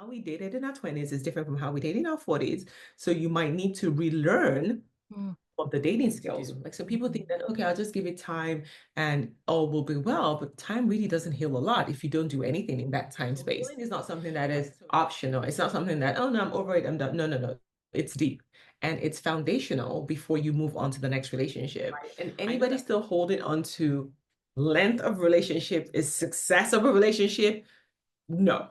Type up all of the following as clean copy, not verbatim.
how we dated in our 20s is different from how we date in our 40s. So you might need to relearn Mm. of the dating skills. Like, so people think that, okay, I'll just give it time and all will be well, but time really doesn't heal a lot if you don't do anything in that time space. Healing is not something that is optional. It's not something that, oh no, I'm over it, I'm done. No, no, no. It's deep and it's foundational before you move on to the next relationship. And anybody still holding on to length of relationship is success of a relationship? No.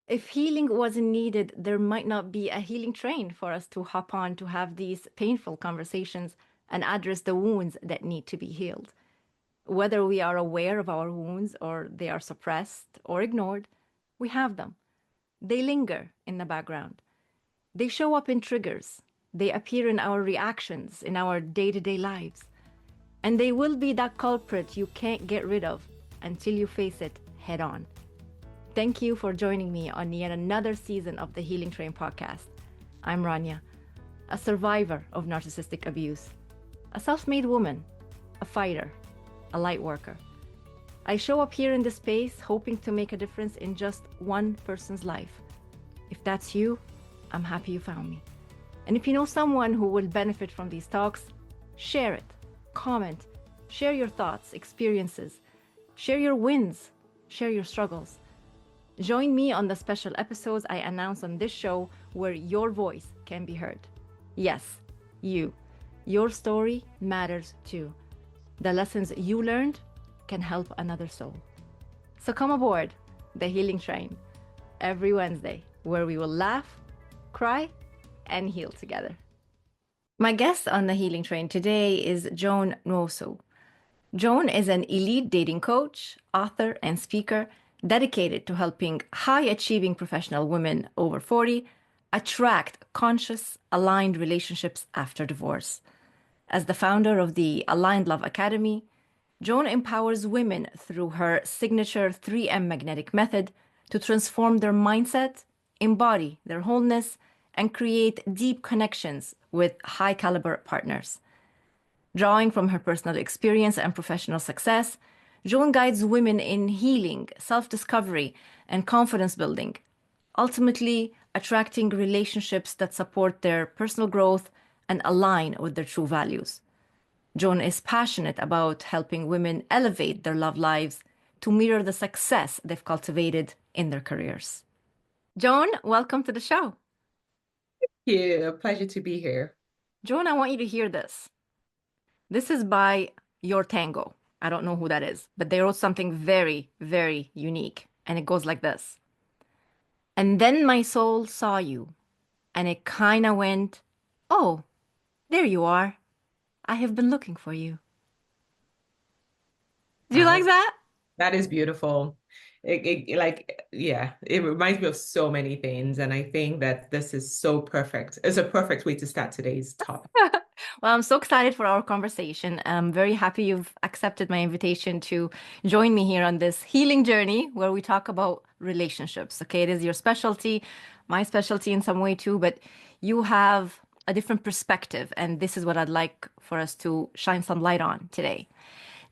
If healing wasn't needed, there might not be a healing train for us to hop on to have these painful conversations and address the wounds that need to be healed. Whether we are aware of our wounds or they are suppressed or ignored, we have them. They linger in the background. They show up in triggers. They appear in our reactions, in our day to day lives. And they will be that culprit you can't get rid of until you face it head on. Thank you for joining me on yet another season of the Healing Train podcast. I'm Rania, a survivor of narcissistic abuse, a self-made woman, a fighter, a light worker. I show up here in this space hoping to make a difference in just one person's life. If that's you, I'm happy you found me. And if you know someone who will benefit from these talks, share it, comment, share your thoughts, experiences, share your wins, share your struggles. Join me on the special episodes I announce on this show where your voice can be heard. Yes, you. Your story matters too. The lessons you learned can help another soul. So come aboard the Healing Train every Wednesday, where we will laugh, cry, and heal together. My guest on the Healing Train today is Joan Nwosu. Joan is an elite dating coach, author, and speaker dedicated to helping high-achieving professional women over 40 attract conscious, aligned relationships after divorce. As the founder of the Aligned Love Academy, Joan empowers women through her signature 3M magnetic method to transform their mindset, embody their wholeness, and create deep connections with high-caliber partners. Drawing from her personal experience and professional success, Joan guides women in healing, self-discovery, and confidence building, ultimately attracting relationships that support their personal growth and align with their true values. Joan is passionate about helping women elevate their love lives to mirror the success they've cultivated in their careers. Joan, welcome to the show. Yeah, pleasure to be here. Joan, I want you to hear this. This is by Your Tango. I don't know who that is, but they wrote something very, very unique. And it goes like this. And then my soul saw you, and it kind of went, oh, there you are. I have been looking for you. Do you like Wow, that? that is beautiful. Yeah, it reminds me of so many things. And I think that this is so perfect. It's a perfect way to start today's topic. Well, I'm so excited for our conversation. I'm very happy you've accepted my invitation to join me here on this healing journey where we talk about relationships. Okay, it is your specialty, my specialty in some way too, but you have a different perspective, and this is what I'd like for us to shine some light on today.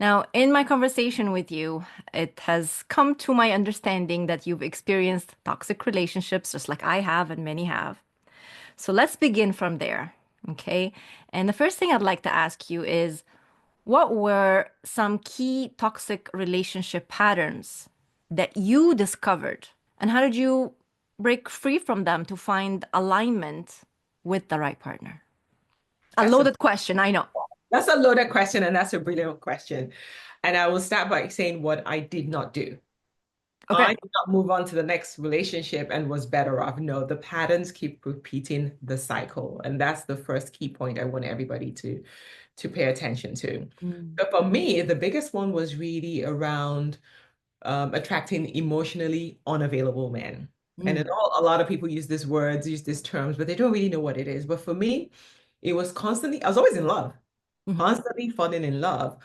Now, in my conversation with you, it has come to my understanding that you've experienced toxic relationships just like I have and many have. So let's begin from there, okay? And the first thing I'd like to ask you is, what were some key toxic relationship patterns that you discovered? And how did you break free from them to find alignment with the right partner? A That's a loaded question, I know. that's a loaded question, and that's a brilliant question. And I will start by saying what I did not do. Okay. I did not move on to the next relationship and was better off. No, the patterns keep repeating the cycle. And that's the first key point I want everybody to pay attention to. Mm. But for me, the biggest one was really around attracting emotionally unavailable men. And Mm. a lot of people use these words, use these terms, but they don't really know what it is. But for me, it was constantly, I was always in love, Mhm. constantly falling in love,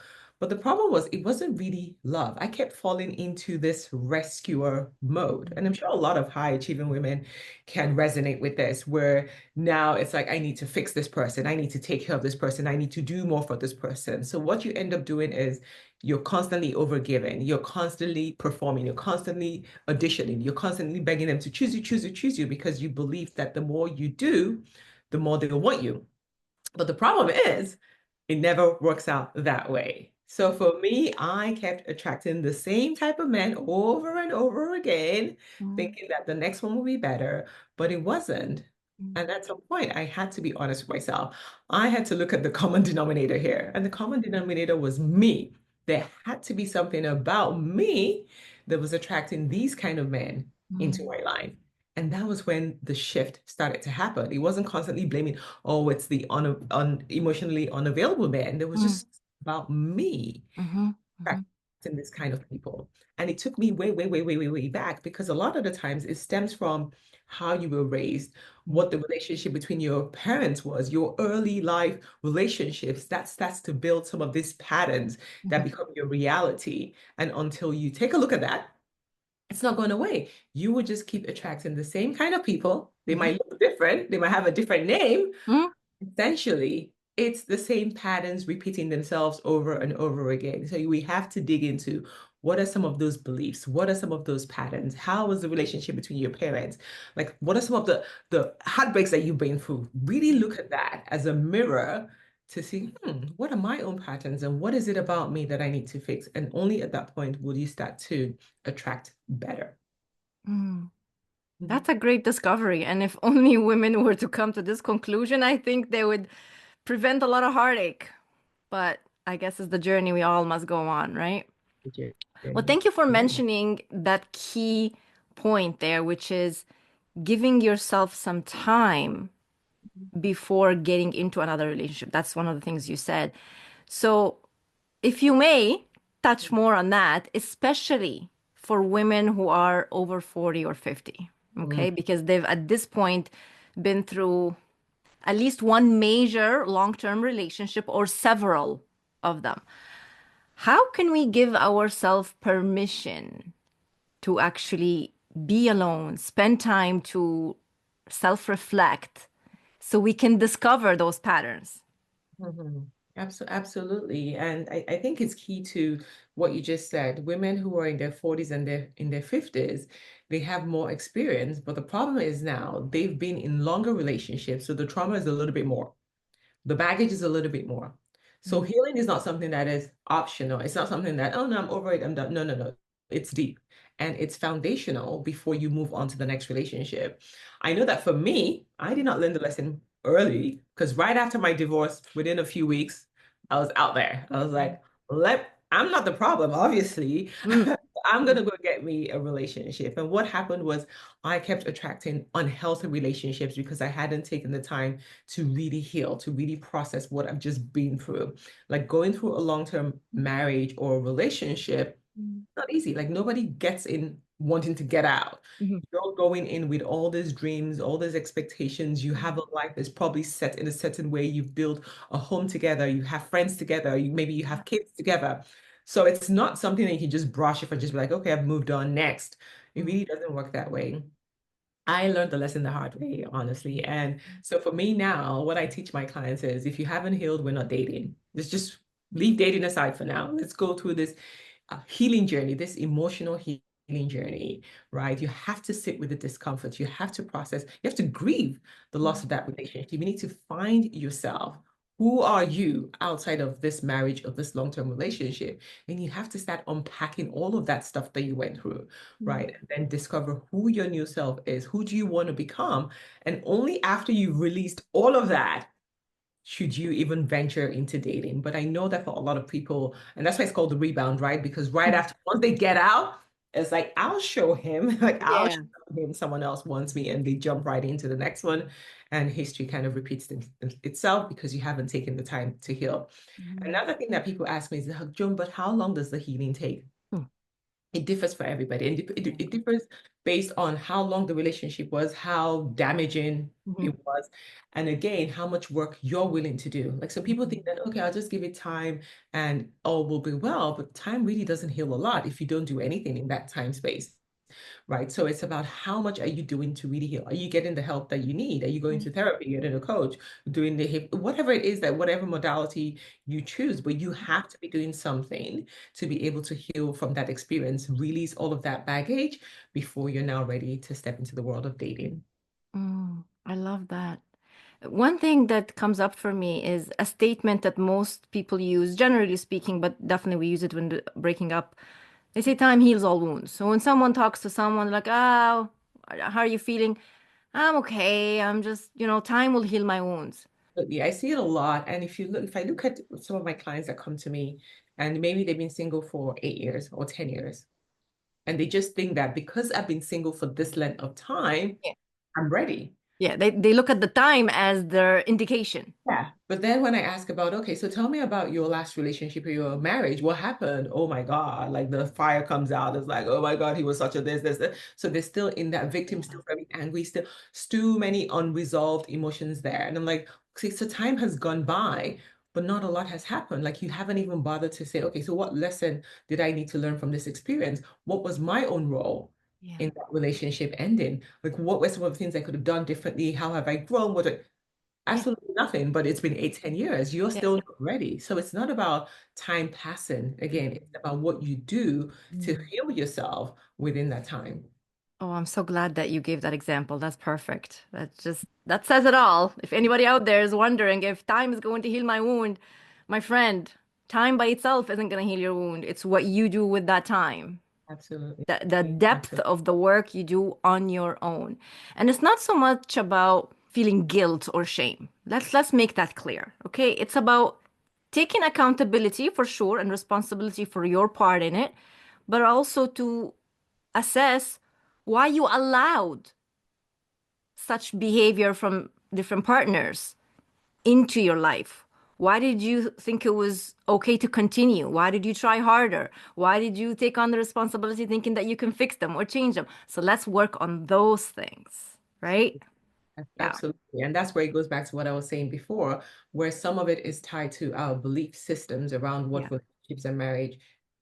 But the problem was it wasn't really love. I kept falling into this rescuer mode. And I'm sure a lot of high achieving women can resonate with this, where now it's like, I need to fix this person. I need to take care of this person. I need to do more for this person. So what you end up doing is you're constantly overgiving, you're constantly performing, you're constantly auditioning, you're constantly begging them to choose you, choose you, choose you, because you believe that the more you do, the more they'll want you. But the problem is, it never works out that way. So for me, I kept attracting the same type of men over and over again, Mm, thinking that the next one will be better, but it wasn't. mm, And at some point, I had to be honest with myself. I had to look at the common denominator here, and the common denominator was me. There had to be something about me that was attracting these kind of men into mm, my life. And that was when the shift started to happen. It wasn't constantly blaming, oh, it's the emotionally unavailable man. There was mm, just about me mhm, mhm, attracting this kind of people. And it took me way, way, way, way, way, way back, because a lot of the times it stems from how you were raised, mm, what the relationship between your parents was, your early life relationships. That starts to build some of these patterns that mhm, become your reality. And until you take a look at that, it's not going away. You will just keep attracting the same kind of people. They mhm, might look different, they might have a different name. mm, Essentially, it's the same patterns repeating themselves over and over again. So we have to dig into, what are some of those beliefs? What are some of those patterns? How was the relationship between your parents? Like, what are some of the heartbreaks that you've been through? Really look at that as a mirror to see, what are my own patterns and what is it about me that I need to fix? And only at that point will you start to attract better. mm. Mhm. That's a great discovery. And if only women were to come to this conclusion, I think they would prevent a lot of heartache. But I guess it's the journey we all must go on, right? Well, Journey. thank you for Yeah. mentioning that key point there, which is giving yourself some time before getting into another relationship. That's one of the things you said. So, if you may touch more on that, especially for women who are over 40 or 50, Mm. okay? Because they've at this point been through at least one major long-term relationship or several of them. How can we give ourselves permission to actually be alone, spend time to self-reflect so we can discover those patterns? Mhm. Absolutely. And I think it's key to what you just said. Women who are in their 40s and in their 50s, they have more experience. But the problem is now they've been in longer relationships. So the trauma is a little bit more. The baggage is a little bit more. So Mm, healing is not something that is optional. It's not something that, oh no, I'm over it, I'm done. No, no, no. It's deep and it's foundational before you move on to the next relationship. I know that for me, I did not learn the lesson early, because right after my divorce, within a few weeks, I was out there. I was like, I'm not the problem, obviously. mm, I'm mm, gonna go get me a relationship. And what happened was I kept attracting unhealthy relationships because I hadn't taken the time to really heal, to really process what I've just been through. Like going through a long-term marriage or relationship, mm, not easy. Like nobody gets in wanting to get out. mhm, You're going in with all these dreams, all these expectations. You have a life that's probably set in a certain way. You've built a home together. You have friends together. Maybe you have kids together. So it's not something that you can just brush off and just be like, okay, I've moved on next. It mm, really doesn't work that way. I learned the lesson the hard way, honestly. And so for me now, what I teach my clients is, if you haven't healed, we're not dating. Let's just leave dating aside for now. Let's go through this healing journey, this emotional healing journey, right? You have to sit with the discomfort. You have to process, you have to grieve the loss of mm, that relationship. You need to find yourself. Who are you outside of this marriage, of this long-term relationship? And you have to start unpacking all of that stuff that you went through, mm, right? And then discover who your new self is. Who do you want to become? And only after you've released all of that should you even venture into dating. But I know that for a lot of people, and that's why it's called the rebound, right? Because right mm. after, once they get out, it's like, I'll show him, like, I'll show Yeah. him someone else wants me, and they jump right into the next one. And history kind of repeats itself because you haven't taken the time to heal. Mm, Another thing that people ask me is, Joan, but how long does the healing take? mm, It differs for everybody, and Yeah. it differs based on how long the relationship was, how damaging Mhm. it was, and again, how much work you're willing to do. Like, so people think that, okay, I'll just give it time and all will be well, but time really doesn't heal a lot if you don't do anything in that time space, right? So it's about how much are you doing to really heal? Are you getting the help that you need? Are you going to therapy, getting a coach, doing the hip, whatever it is that whatever modality you choose, but you have to be doing something to be able to heal from that experience, release all of that baggage before you're now ready to step into the world of dating. I love that. One thing that comes up for me is a statement that most people use, generally speaking, but definitely we use it when breaking up. They say time heals all wounds. So when someone talks to someone like, oh, how are you feeling? I'm okay. I'm just, time will heal my wounds. But yeah, I see it a lot. And if I look at some of my clients that come to me and maybe they've been single for 8 years or 10 years, and they just think that because I've been single for this length of time, Yeah. I'm ready. Yeah, they look at the time as their indication. Yeah. But then when I ask about, okay, so tell me about your last relationship or your marriage, what happened? Oh my God, like the fire comes out. It's like, oh my God, he was such a this. So they're still in that victim, still very angry, still too many unresolved emotions there. And I'm like, see, so time has gone by, but not a lot has happened. Like you haven't even bothered to say, okay, so what lesson did I need to learn from this experience? What was my own role Yeah. in that relationship ending? Like what were some of the things I could have done differently? How have I grown? Yeah. Absolutely nothing, but it's been 8, 10 years. You're Yeah. still not ready. So it's not about time passing. Again, it's about what you do to Mm. heal yourself within that time. Oh, I'm so glad that you gave that example. That's perfect. That says it all. If anybody out there is wondering if time is going to heal my wound, my friend, time by itself isn't going to heal your wound. It's what you do with that time. Absolutely. The depth Absolutely. of the work you do on your own. And it's not so much about feeling guilt or shame. Let's make that clear. Okay? It's about taking accountability for sure and responsibility for your part in it, but also to assess why you allowed such behavior from different partners into your life. Why did you think it was okay to continue? Why did you try harder? Why did you take on the responsibility thinking that you can fix them or change them? So let's work on those things, right? Yeah. Absolutely. And that's where it goes back to what I was saying before, where some of it is tied to our belief systems around what Yeah. relationships and marriage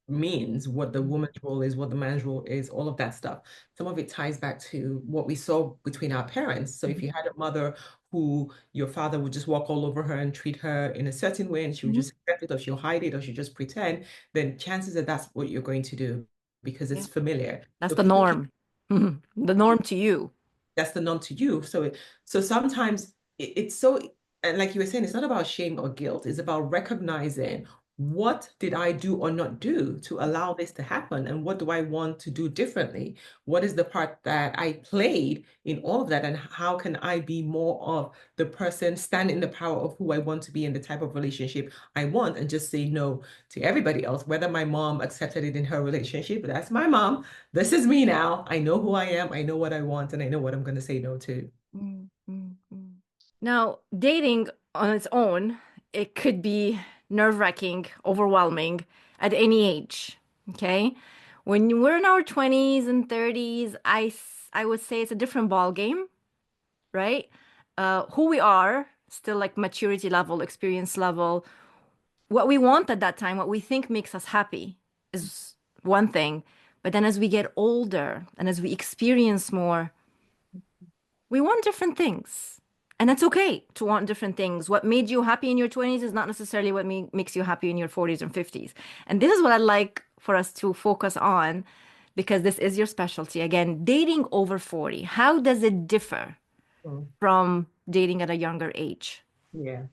means, what the woman's role is, what the man's role is, all of that stuff. Some of it ties back to what we saw between our parents. So if you had a mother who your father would just walk all over her and treat her in a certain way, and she would Mhm. just accept it, or she'll hide it, or she'll just pretend, then chances are that's what you're going to do because Yeah. it's familiar. That's So the people keep norm. Mhm. The norm to you. that's the norm to you. So sometimes it's so, and like you were saying, it's not about shame or guilt. It's about recognizing what did I do or not do to allow this to happen, and what do I want to do differently? What is the part that I played in all of that, and how can I be more of the person, stand in the power of who I want to be and the type of relationship I want, and just say no to everybody else. Whether my mom accepted it in her relationship, that's my mom. This is me now. I know who I am. I know what I want, and I know what I'm going to say no to. Mm, mm, mm. Now, dating on its own, it could be nerve-wracking, overwhelming at any age. Okay? When we're in our 20s and 30s, I would say it's a different ball game, right? Who we are, still like maturity level, experience level, what we want at that time, what we think makes us happy is one thing. But then as we get older and as we experience more, we want different things. And it's okay to want different things. What made you happy in your 20s is not necessarily what makes you happy in your 40s and 50s. And this is what I'd like for us to focus on because this is your specialty. Again, dating over 40. How does it differ Mm, from dating at a younger age? yeah.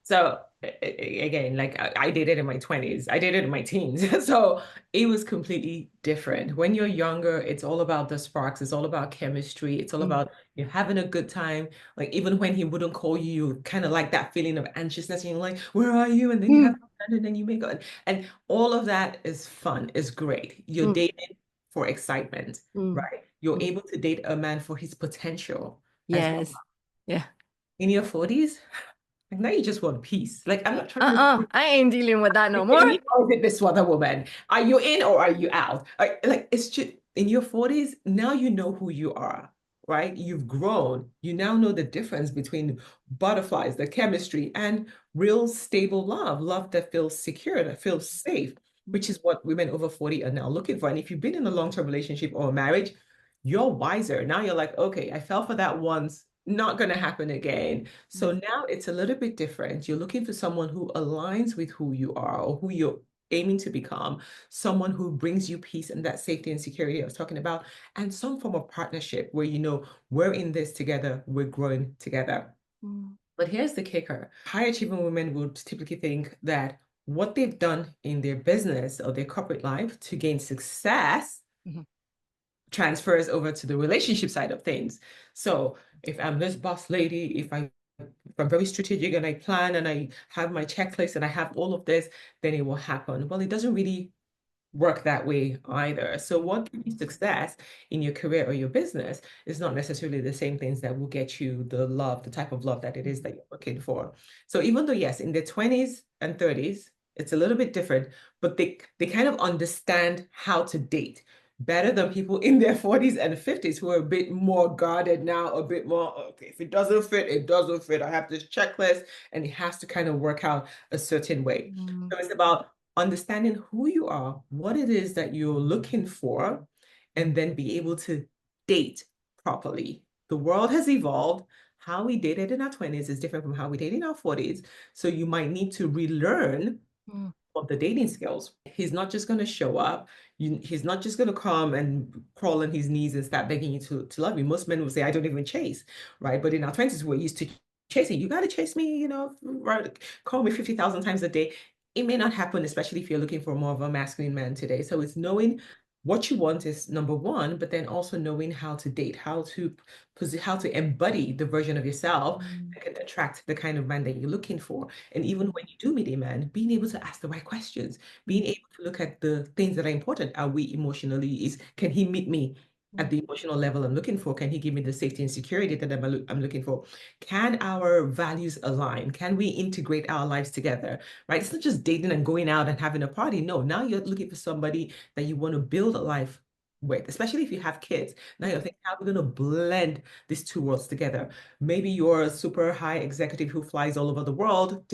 So again, like I did it in my 20s. I did it in my teens. So it was completely different. When you're younger, it's all about the sparks. It's all about chemistry. It's all Mm, about you having a good time. Like even when he wouldn't call you, you kind of like that feeling of anxiousness. And you're like, where are you? And then you have mm, fun and then you make it. And all of that is fun, is great. You're mm, dating for excitement, mm, right? You're mm. able to date a man for his potential as well. Yes. Yeah. In your 40s. Like now you just want peace. Like I'm not trying to I ain't dealing with that no you more. in or is it this other woman? Are you in or are you out? Like it's just in your 40s, now you know who you are, right? You've grown. You now know the difference between butterflies, the chemistry, and real stable love, love that feels secure, that feels safe, which is what women over 40 are now looking for. And if you've been in a long-term relationship or a marriage, you're wiser. Now you're like, okay, I fell for that once, not going to happen again. So now it's a little bit different. You're looking for someone who aligns with who you are or who you're aiming to become, someone who brings you peace and that safety and security I was talking about, and some form of partnership where you know we're in this together, we're growing together. Mm. But here's the kicker. High achieving women would typically think that what they've done in their business or their corporate life to gain success Mhm. transfers over to the relationship side of things. So if I'm this boss lady, if I'm very strategic and I plan and I have my checklist and I have all of this, then it will happen. Well, it doesn't really work that way either. So what gives you success in your career or your business is not necessarily the same things that will get you the love, the type of love that it is that you're looking for. So even though, yes, in their 20s and 30s, it's a little bit different, but they kind of understand how to date better than people in their 40s and 50s who are a bit more guarded now, a bit more, okay, if it doesn't fit, it doesn't fit. I have this checklist and it has to kind of work out a certain way. Mm. So it's about understanding who you are, what it is that you're looking for, and then be able to date properly. The world has evolved. How we dated in our 20s is different from how we date in our 40s. So you might need to relearn Mm. of the dating skills. He's not just going to show up. He's not just going to come and crawl on his knees and start begging you to love you. Most men will say, I don't even chase, right? But in our 20s, we're used to chasing. You got to chase me, right? Call me 50,000 times a day. It may not happen, especially if you're looking for more of a masculine man today. So it's knowing what you want is number one, but then also knowing how to date, how to embody the version of yourself Mm. that can attract the kind of man that you're looking for. And even Mm. when you do meet a man, being able to ask the right questions, being Mm. able to look at the things that are important. Are we emotionally, can he meet me at Mm. the emotional level I'm looking for? Can he give me the safety and security that I'm looking for? Can our values align? Can we integrate our lives together? Right? It's not just dating and going out and having a party. No, now you're looking for somebody that you want to build a life with, especially if you have kids. Now you're thinking, how are we going to blend these two worlds together? Maybe you're a super high executive who flies all over the world.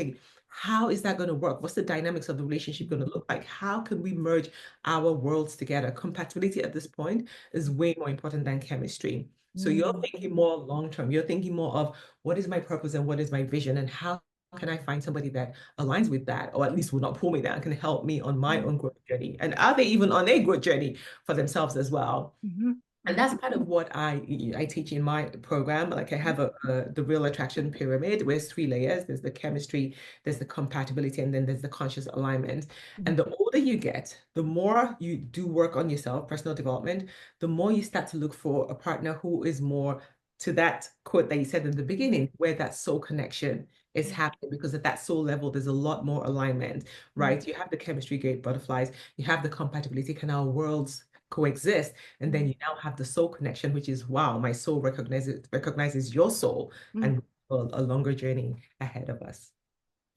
How is that going to work? What's the dynamics of the relationship going to look like? How can we merge our worlds together? Compatibility at this point is way more important than chemistry. So you're Mm. thinking more long term. You're thinking more of what is my purpose and what is my vision and how can I find somebody that aligns with that, or at least will not pull me down, can help me on my Mm. own growth journey? And are they even on a growth journey for themselves as well? Mhm. And Mhm. that's part of what I teach in my program. Like I have the real attraction pyramid, where there's three layers. There's the chemistry, there's the compatibility, and then there's the conscious alignment. Mhm. And the older you get, the more you do work on yourself, personal development, the more you start to look for a partner who is more to that quote that you said in the beginning, where that soul connection is happening. Because at that soul level, there's a lot more alignment, Mm. right? You have the chemistry gate butterflies, you have the compatibility, can our worlds coexist? And then Mm. you now have the soul connection, which is wow, my soul recognizes your soul, Mm. and a longer journey ahead of us.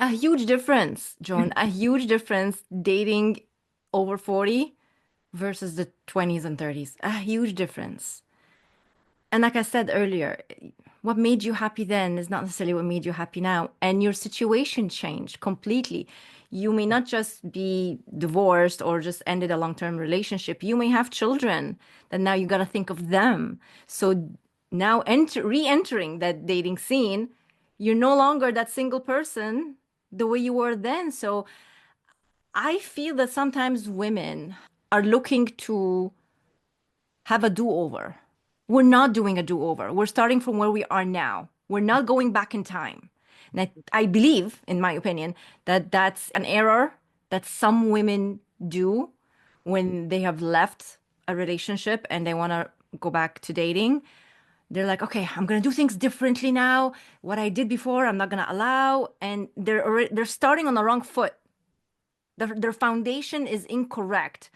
A huge difference, Joan, a huge difference dating over 40 versus the 20s and 30s. A huge difference. And like I said earlier, what made you happy then is not necessarily what made you happy now. And your situation changed completely. You may not just be divorced or just ended a long-term relationship. You may have children that now you got to think of them. So now re-entering that dating scene, you're no longer that single person the way you were then. So I feel that sometimes women are looking to have a do-over. We're not doing a do-over. We're starting from where we are now. We're not going back in time. And I believe, in my opinion, that that's an error that some women do when they have left a relationship and they want to go back to dating. They're like, okay, I'm gonna do things differently now. What I did before, I'm not gonna allow, and they're starting on the wrong foot. Their foundation is incorrect.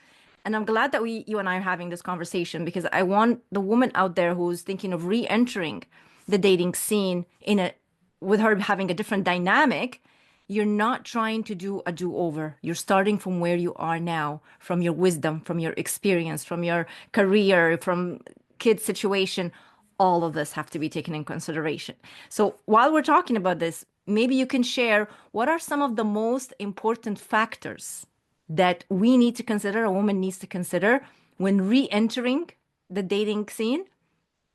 And I'm glad that you and I are having this conversation because I want the woman out there who's thinking of re-entering the dating scene in a with her having a different dynamic, you're not trying to do a do-over. You're starting from where you are now, from your wisdom, from your experience, from your career, from kid situation. All of this have to be taken in consideration. So while we're talking about this, maybe you can share what are some of the most important factors that we need to consider, a woman needs to consider when re-entering the dating scene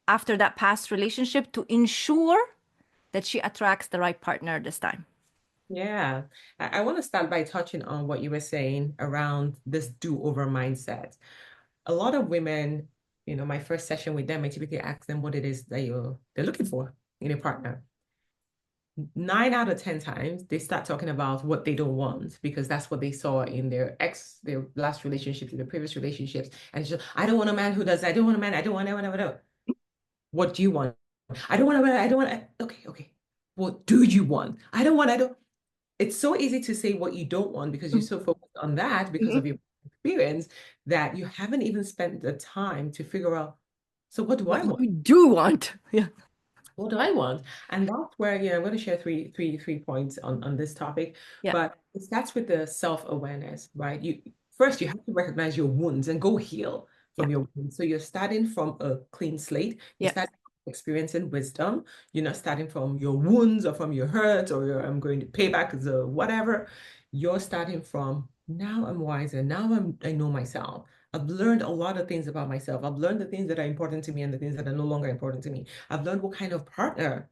after that past relationship to ensure that she attracts the right partner this time. Yeah. I want to start by touching on what you were saying around this do-over mindset. A lot of women, my first session with them, I typically ask them what it is that they're looking for in a partner. 9 out of 10 times, they start talking about what they don't want because that's what they saw in their last relationships, in their previous relationships. And it's just, I don't want a man who does that. I don't want a man. I don't want, I don't want, I don't want. What do you want? I don't want a man. I don't want. Okay, okay. What do you want? I don't want, I don't. It's so easy to say what you don't want because you're so focused on that because of Mhm. your experience that you haven't even spent the time to figure out, so what do I What want? you do want. Yeah. What do I want? And that's where, I'm going to share three points on this topic, Yeah. but it starts with the self-awareness, right? You have to recognize your wounds and go heal Yeah. from your wounds. So you're starting from a clean slate. You Yeah. start experiencing wisdom. You're not starting from your wounds or from your hurt or I'm going to pay back the whatever. You're starting from now I'm wiser. Now I know myself. I've learned a lot of things about myself. I've learned the things that are important to me and the things that are no longer important to me. I've learned what kind of partner,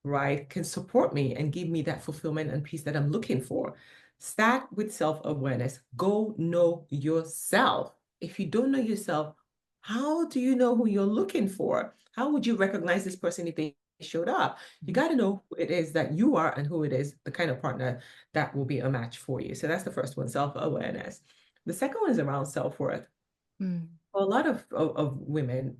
right, can support me and give me that fulfillment and peace that I'm looking for. Start with self-awareness. Go know yourself. If you don't know yourself, how do you know who you're looking for? How would you recognize this person if they showed up? You got to know who it is that you are and who it is, the kind of partner that will be a match for you. So that's the first one, self-awareness. The second one is around self-worth. Mm. For a lot of women,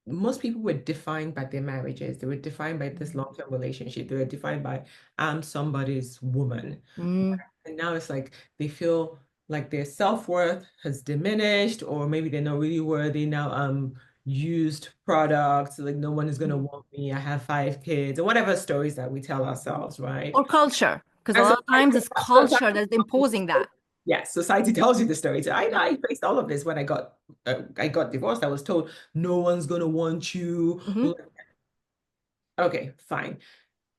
most people were defined by their marriages. They were defined by this long-term relationship. They were defined by, I'm somebody's woman. Mm. And now it's like they feel like their self-worth has diminished, or maybe they're not really worthy now. Used products, like no one is gonna Mm. want me. I have 5 kids, or whatever stories that we tell ourselves, right? Or culture, because a And lot of times it's culture society that's imposing that. yes, society tells you the story. So Yeah. I faced all of this when I got divorced. I was told no one's gonna want you. Hmm. Okay, fine.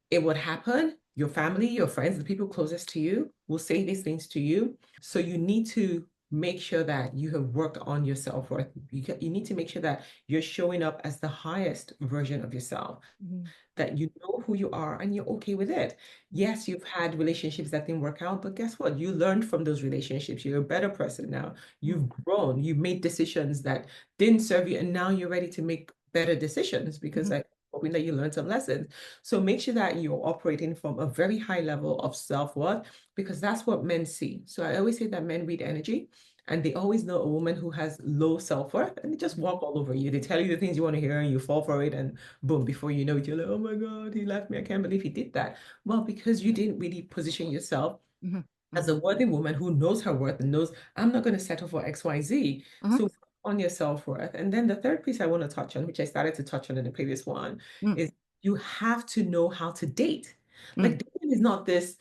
It would happen. Your family, your friends, the people closest to you will say these things to you. So you need to make sure that you have worked on your self-worth. You need to make sure that you're showing up as the highest version of yourself, Hmm. that you know who you are and you're okay with it. Yes, you've had relationships that didn't work out, but guess what? You learned from those relationships. You're a better person now. You've grown. You made decisions that didn't serve you, and now you're ready to make better decisions because Hmm. I hoping that you learned some lessons. So make sure that you're operating from a very high level of self-worth because that's what men see. So I always say that men read energy. And they always know a woman who has low self-worth and they just walk all over you. They tell you the things you want to hear and you fall for it. And boom, before you know it, you're like, oh my God, he left me. I can't believe he did that. Well, because you didn't really position yourself Hmm. as Hmm. a worthy woman who knows her worth and knows I'm not going to settle for XYZ. Hmm. So on your self-worth. And then the third piece I want to touch on, which I started to touch on in the previous one, is you have to know how to date. Hmm. Like dating is not this,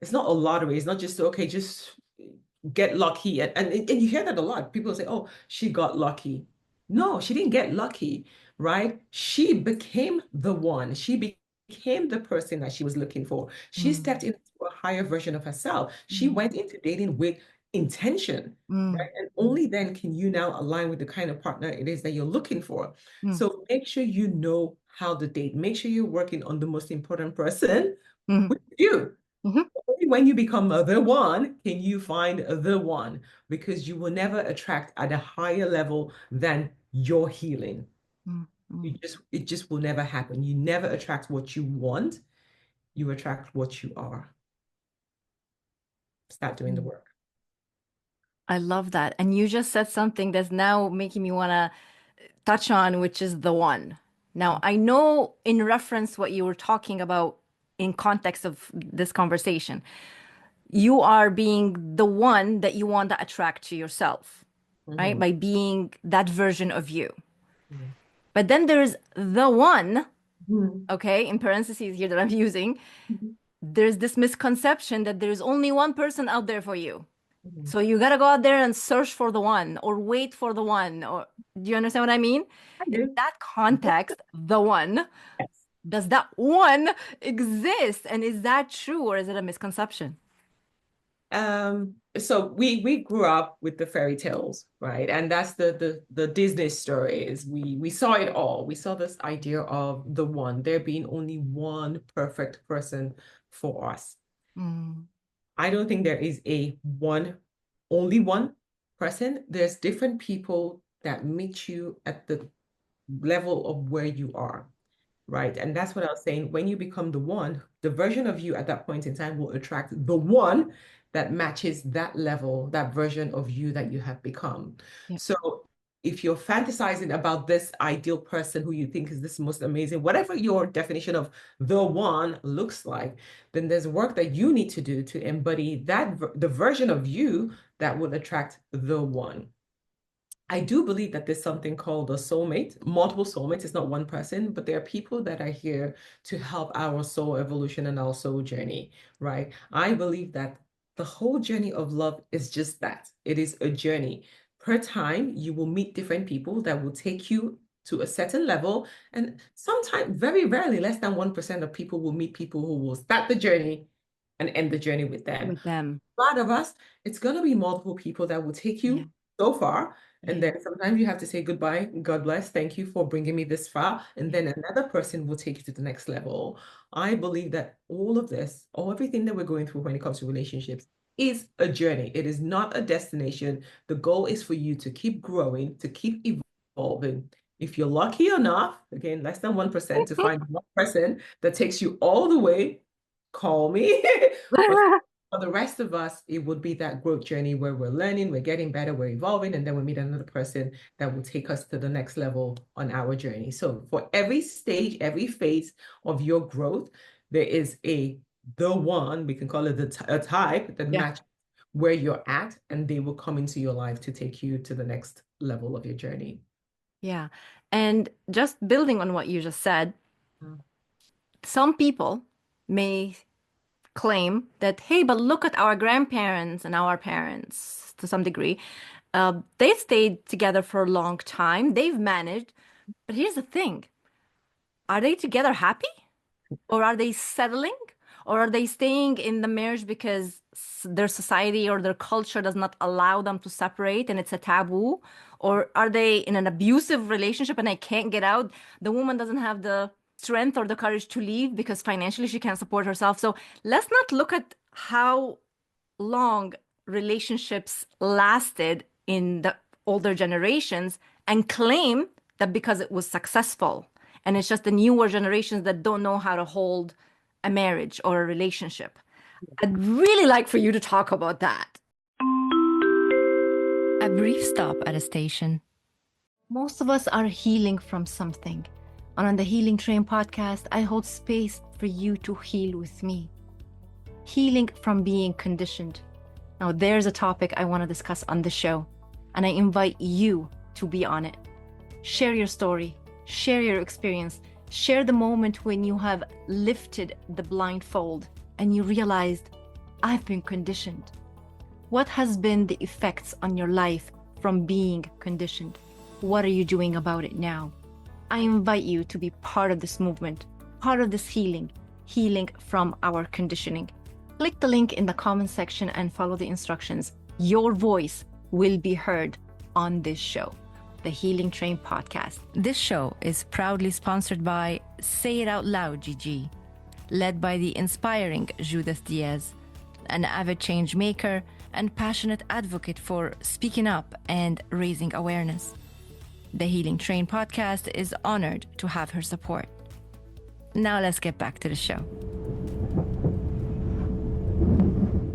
it's not a lottery. It's not just okay, just get lucky. And you hear that a lot. People say, oh, she got lucky. No, she didn't get lucky, right? She became the one. She became the person that she was looking for. She stepped into a higher version of herself. She Hmm. went into dating with intention, right? Hmm. And only then can you now align with the kind of partner it is that you're looking for. So make sure you know how to date. Make sure you're working on the most important person, Hmm. which is you. Hmm. Only when you become the one can you find the one because you will never attract at a higher level than your healing. Hmm. Hmm. It just will never happen. You never attract what you want, you attract what you are. Start doing the Hmm. work. I love that. And you just said something that's now making me want to touch on, which is the one. Now, I know in reference what you were talking about in context of this conversation, you are being the one that you want to attract to yourself, right? Mhm. By being that version of you. Mhm. But then there's the one. Mhm. Okay, in parentheses here that I'm using, Mhm. there's this misconception that there's only one person out there for you. Mhm. So you gotta go out there and search for the one or wait for the one. Or do you understand what I mean? I In do. that context, the one, Yes. does that one exist? And is that true or is it a misconception? So we grew up with the fairy tales, right? And that's the Disney stories. We saw it all. We saw this idea of the one, there being only one perfect person for us. Mm, I don't think there is a one, only one person. There's different people that meet you at the level of where you are. Right. And that's what I was saying. When you become the one, the version of you at that point in time will attract the one that matches that level, that version of you that you have become. yeah, So if you're fantasizing about this ideal person who you think is this most amazing, whatever your definition of the one looks like, then there's work that you need to do to embody that the version of you that will attract the one. I do believe that there's something called a soulmate, multiple soulmates. It's not one person, but there are people that are here to help our soul evolution and our soul journey, right? I believe that the whole journey of love is just that. It is a journey. Per time, you will meet different people that will take you to a certain level. And sometimes, very rarely, less than 1% of people will meet people who will start the journey and end the journey with them. with them. A lot of us, it's going to be multiple people that will take Yeah, you so far, and yeah, then sometimes you have to say goodbye, God bless, thank you for bringing me this far. And yeah, then another person will take you to the next level. I believe that all of this, or everything that we're going through when it comes to relationships, is a journey. It is not a destination. The goal is for you to keep growing, to keep evolving. If you're lucky enough, again, less than 1% to find one person that takes you all the way, call me. But for the rest of us, it would be that growth journey where we're learning, we're getting better, we're evolving, and then we meet another person that will take us to the next level on our journey. So for every stage, every phase of your growth, there is the one, we can call it a type that yeah, matches where you're at, and they will come into your life to take you to the next level of your journey. yeah. And just building on what you just said, some people may claim that, hey, but look at our grandparents and our parents to some degree. They stayed together for a long time. They've managed. But here's the thing. Are they together happy? Or are they settling? Or are they staying in the marriage because their society or their culture does not allow them to separate and it's a taboo? Or are they in an abusive relationship and I can't get out? The woman doesn't have the strength or the courage to leave because financially she can't support herself. So let's not look at how long relationships lasted in the older generations and claim that because it was successful. And it's just the newer generations that don't know how to hold a marriage or a relationship. I'd really like for you to talk about that. A brief stop at a station. Most of us are healing from something. And on the Healing Train podcast, I hold space for you to heal with me. Healing from being conditioned. Now, there's a topic I want to discuss on the show, and I invite you to be on it. Share your story, share your experience, share the moment when you have lifted the blindfold and you realized, I've been conditioned. What has been the effects on your life from being conditioned? What are you doing about it now? I invite you to be part of this movement, part of this healing, healing from our conditioning. Click the link in the comment section and follow the instructions. Your voice will be heard on this show, the Healing Train podcast. This show is proudly sponsored by Say It Out Loud GG, led by the inspiring Judith Diaz, an avid change maker and passionate advocate for speaking up and raising awareness. The Healing Train podcast is honored to have her support. Now let's get back to the show.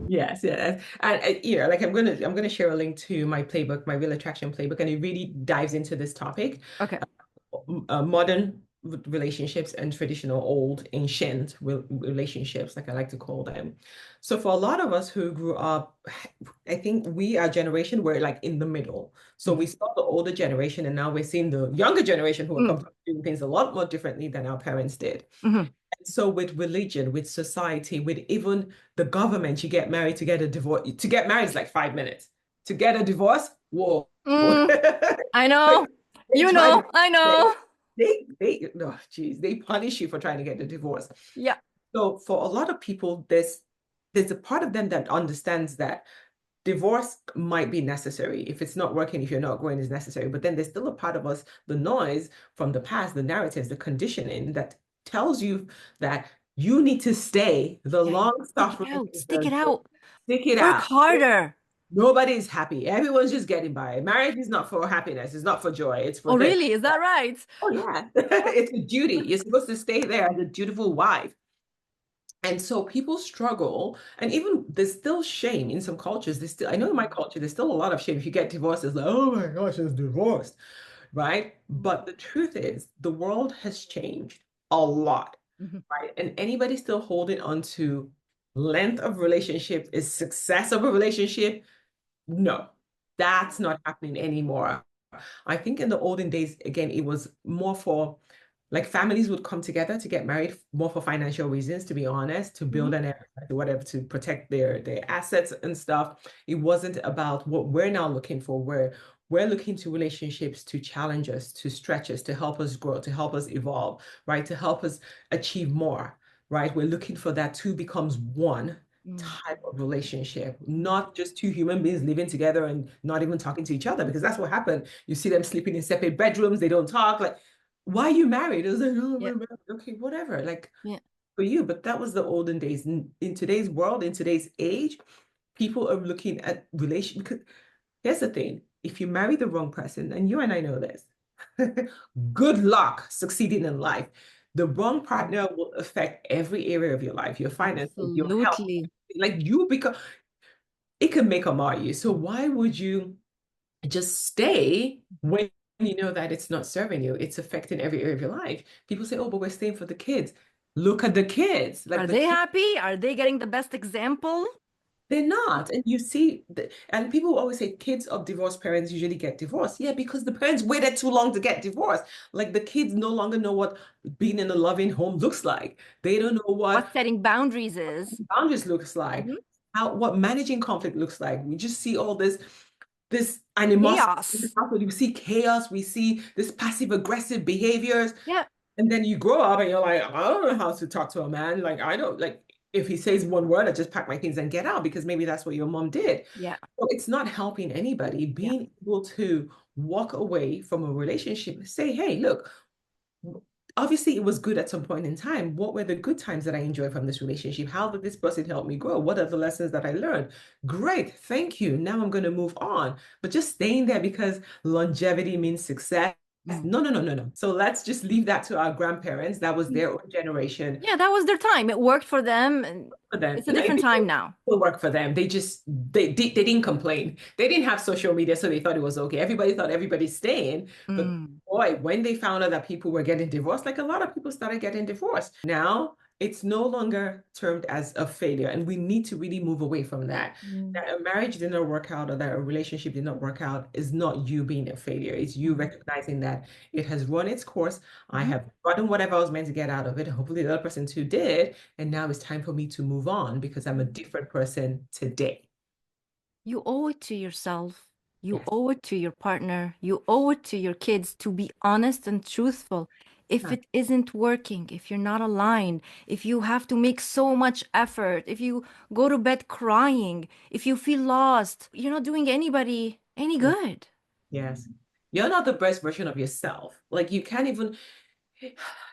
Yes, yes. And yeah, like I'm gonna share a link to my playbook, my Real Attraction playbook, and it really dives into this topic. Okay. Modern relationships and traditional old ancient relationships, like I like to call them. So for a lot of us who grew up, I think we, our generation, were like in the middle. So we Mhm. saw the older generation, and now we're seeing the younger generation who are Mm. coming doing things a lot more differently than our parents did. Mhm. And so with religion, with society, with even the government, you get married to get a divorce. To get married is like 5 minutes. To get a divorce, whoa. Mm. I Like, know. they You try to know. I they know. oh geez, they punish you for trying to get the divorce. Yeah. So for a lot of people, there's a part of them that understands that divorce might be necessary. If it's not working, if you're not growing, is necessary. But then there's still a part of us, the noise from the past, the narratives, the conditioning that tells you that you need to stay. The Yeah. Yeah. long Stick it suffering out. is Stick it the out. stick it Work out. harder. Nobody's happy. Everyone's just getting by. Marriage is not for happiness. It's not for joy. It's for Oh, this. really? Is that right? Oh yeah. Oh. It's a duty. You're supposed to stay there as a dutiful wife. And so people struggle, and even there's still shame in some cultures. There's still, I know in my culture, there's still a lot of shame. If you get divorced, it's like, oh my gosh, it's divorced, right? But the truth is, the world has changed a lot, Mhm. right? And anybody still holding on to length of relationship is success of a relationship. No, that's not happening anymore. I think in the olden days, again, it was more for like families would come together to get married more for financial reasons, to be honest, to build Mhm. an whatever, to protect their assets and stuff. It wasn't about what we're now looking for, where we're looking to relationships to challenge us, to stretch us, to help us grow, to help us evolve, right? To help us achieve more, right? We're looking for that two becomes one Mm. type of relationship, Mm. not just two human beings living together and not even talking to each other, because that's what happened. You see them sleeping in separate bedrooms, they don't talk. Like, why are you married? It was like, oh, Yeah. we're married. Okay, whatever. Like Yeah. for you, but that was the olden days. In today's world, in today's age, people are looking at relation because here's the thing. If you marry the wrong person, and you and I know this, good luck succeeding in life. The wrong partner will affect every area of your life, your finances, your health. Absolutely. Like you become, it can make or mar you. So why would you just stay when you know that it's not serving you? It's affecting every area of your life. People say, oh, but we're staying for the kids. Look at the kids. Are Like the they kids, happy? Are they getting the best example? they're not. And you see, and people always say kids of divorced parents usually get divorced. Yeah, because the parents waited too long to get divorced. Like the kids no longer know what being in a loving home looks like. They don't know what What setting boundaries is? boundaries looks like, Mhm. how what managing conflict looks like. We just see all this animosity. Chaos. We see chaos. We see this passive aggressive behaviors. Yeah. And then you grow up and you're like, I don't know how to talk to a man. Like, I don't like if he says one word, I just pack my things and get out because maybe that's what your mom did. Yeah. So it's not helping anybody. Yeah. Being able to walk away from a relationship, say, hey, look, obviously it was good at some point in time. What were the good times that I enjoyed from this relationship? How did this person help me grow? What are the lessons that I learned? Great, thank you. Now I'm going to move on. But just staying there because longevity means success. Mm. No, no, no, no, no. So let's just leave that to our grandparents. That was their own generation Yeah, that was their time. It worked for them, and for them. it's a You know, it different didn't time now. work for them. They just they didn't complain. They didn't have social media, so they thought it was okay. Everybody thought everybody's staying, but Mm. boy, when they found out that people were getting divorced, like a lot of people started getting divorced. Now it's no longer termed as a failure, and we need to really move away from that. Mm. That a marriage did not work out or that a relationship did not work out is not you being a failure. It's you Mhm. recognizing that it has run its course. I Mhm. have gotten whatever I was meant to get out of it. Hopefully, the other person too did. And now it's time for me to move on because I'm a different person today. You owe it to yourself. You Yes. owe it to your partner. You owe it to your kids to be honest and truthful. If Yeah. it isn't working, if you're not aligned, if you have to make so much effort, if you go to bed crying, if you feel lost, you're not doing anybody any good. Yes. You're not the best version of yourself. Like you can't even,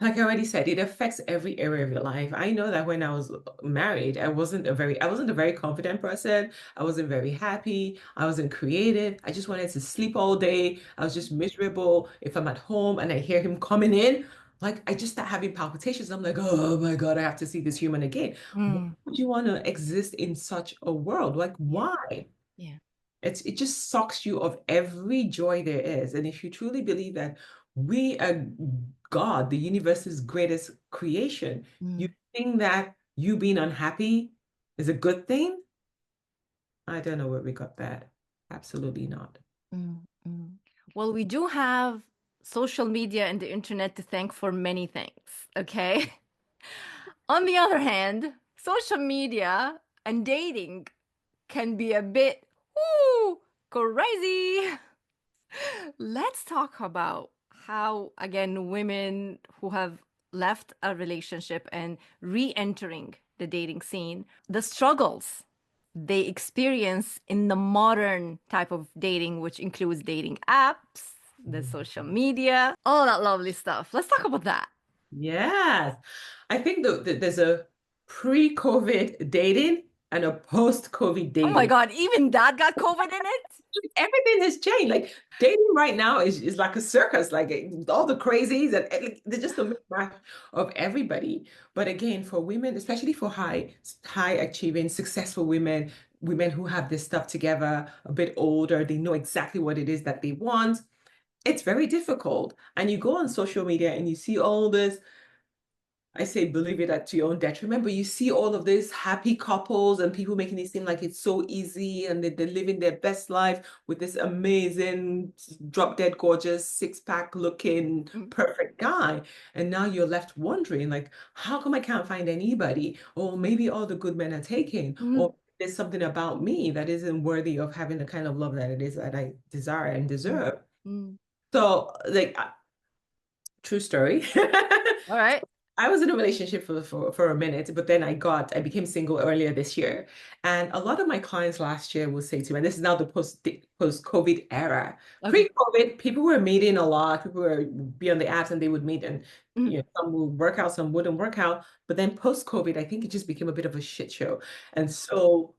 like I already said, it affects every area of your life. I know that when I was married, I wasn't a very confident person. I wasn't very happy. I wasn't creative. I just wanted to sleep all day. I was just miserable. If I'm at home and I hear him coming in, like I just start having palpitations. I'm like, oh my God, I have to see this human again. Why Mm. would you want to exist in such a world? Like, Yeah. why? Yeah. it just sucks you of every joy there is. And if you truly believe that we are God, the universe's greatest creation, you Mm, think that you being unhappy is a good thing? I don't know where we got that. Absolutely not. mm, mm. Well, we do have social media and the internet to thank for many things, okay? On the other hand, social media and dating can be a bit ooh, crazy. Let's talk about how, again, women who have left a relationship and re-entering the dating scene, the struggles they experience in the modern type of dating, which includes dating apps, the social media, all that lovely stuff. Let's talk about that. Yes. I think that there's a pre-COVID dating and a post-COVID Oh my dating. God, even that got COVID in it? Everything has changed. Like dating right now is like a circus, like all the crazies and like, they're just a mishmash of everybody. But again, for women, especially for high achieving, successful women, women who have this stuff together, a bit older, they know exactly what it is that they want. It's very difficult. And you go on social media and you see all this. I say believe it at your own detriment, but you see all of these happy couples and people making it seem like it's so easy and they're living their best life with this amazing, drop dead gorgeous, six-pack looking, Mm, perfect guy. And now you're left wondering, like, how come I can't find anybody? Or maybe all the good men are taken, mm, or there's something about me that isn't worthy of having the kind of love that it is that I desire and mm, deserve. mm. So, like, true story. All right. I was in a relationship for a minute, but then I became single earlier this year. And a lot of my clients last year will say to me, and this is now the post-COVID era. Okay. Pre-COVID, people were meeting a lot. People were be on the apps and they would meet and Mm, some would work out, some wouldn't work out. But then post-COVID, I think it just became a bit of a shit show. And so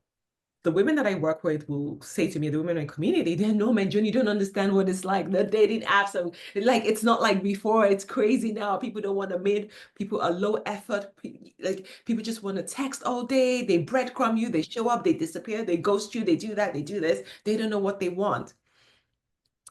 the women that I work with will say to me, the women in the community, they're no man, June, you don't understand what it's like. The dating apps are like it's not like before. It's crazy now. People don't want to meet. People are low effort. Like people just want to text all day. They breadcrumb you, they show up, they disappear, they ghost you, they do that, they do this. They don't know what they want.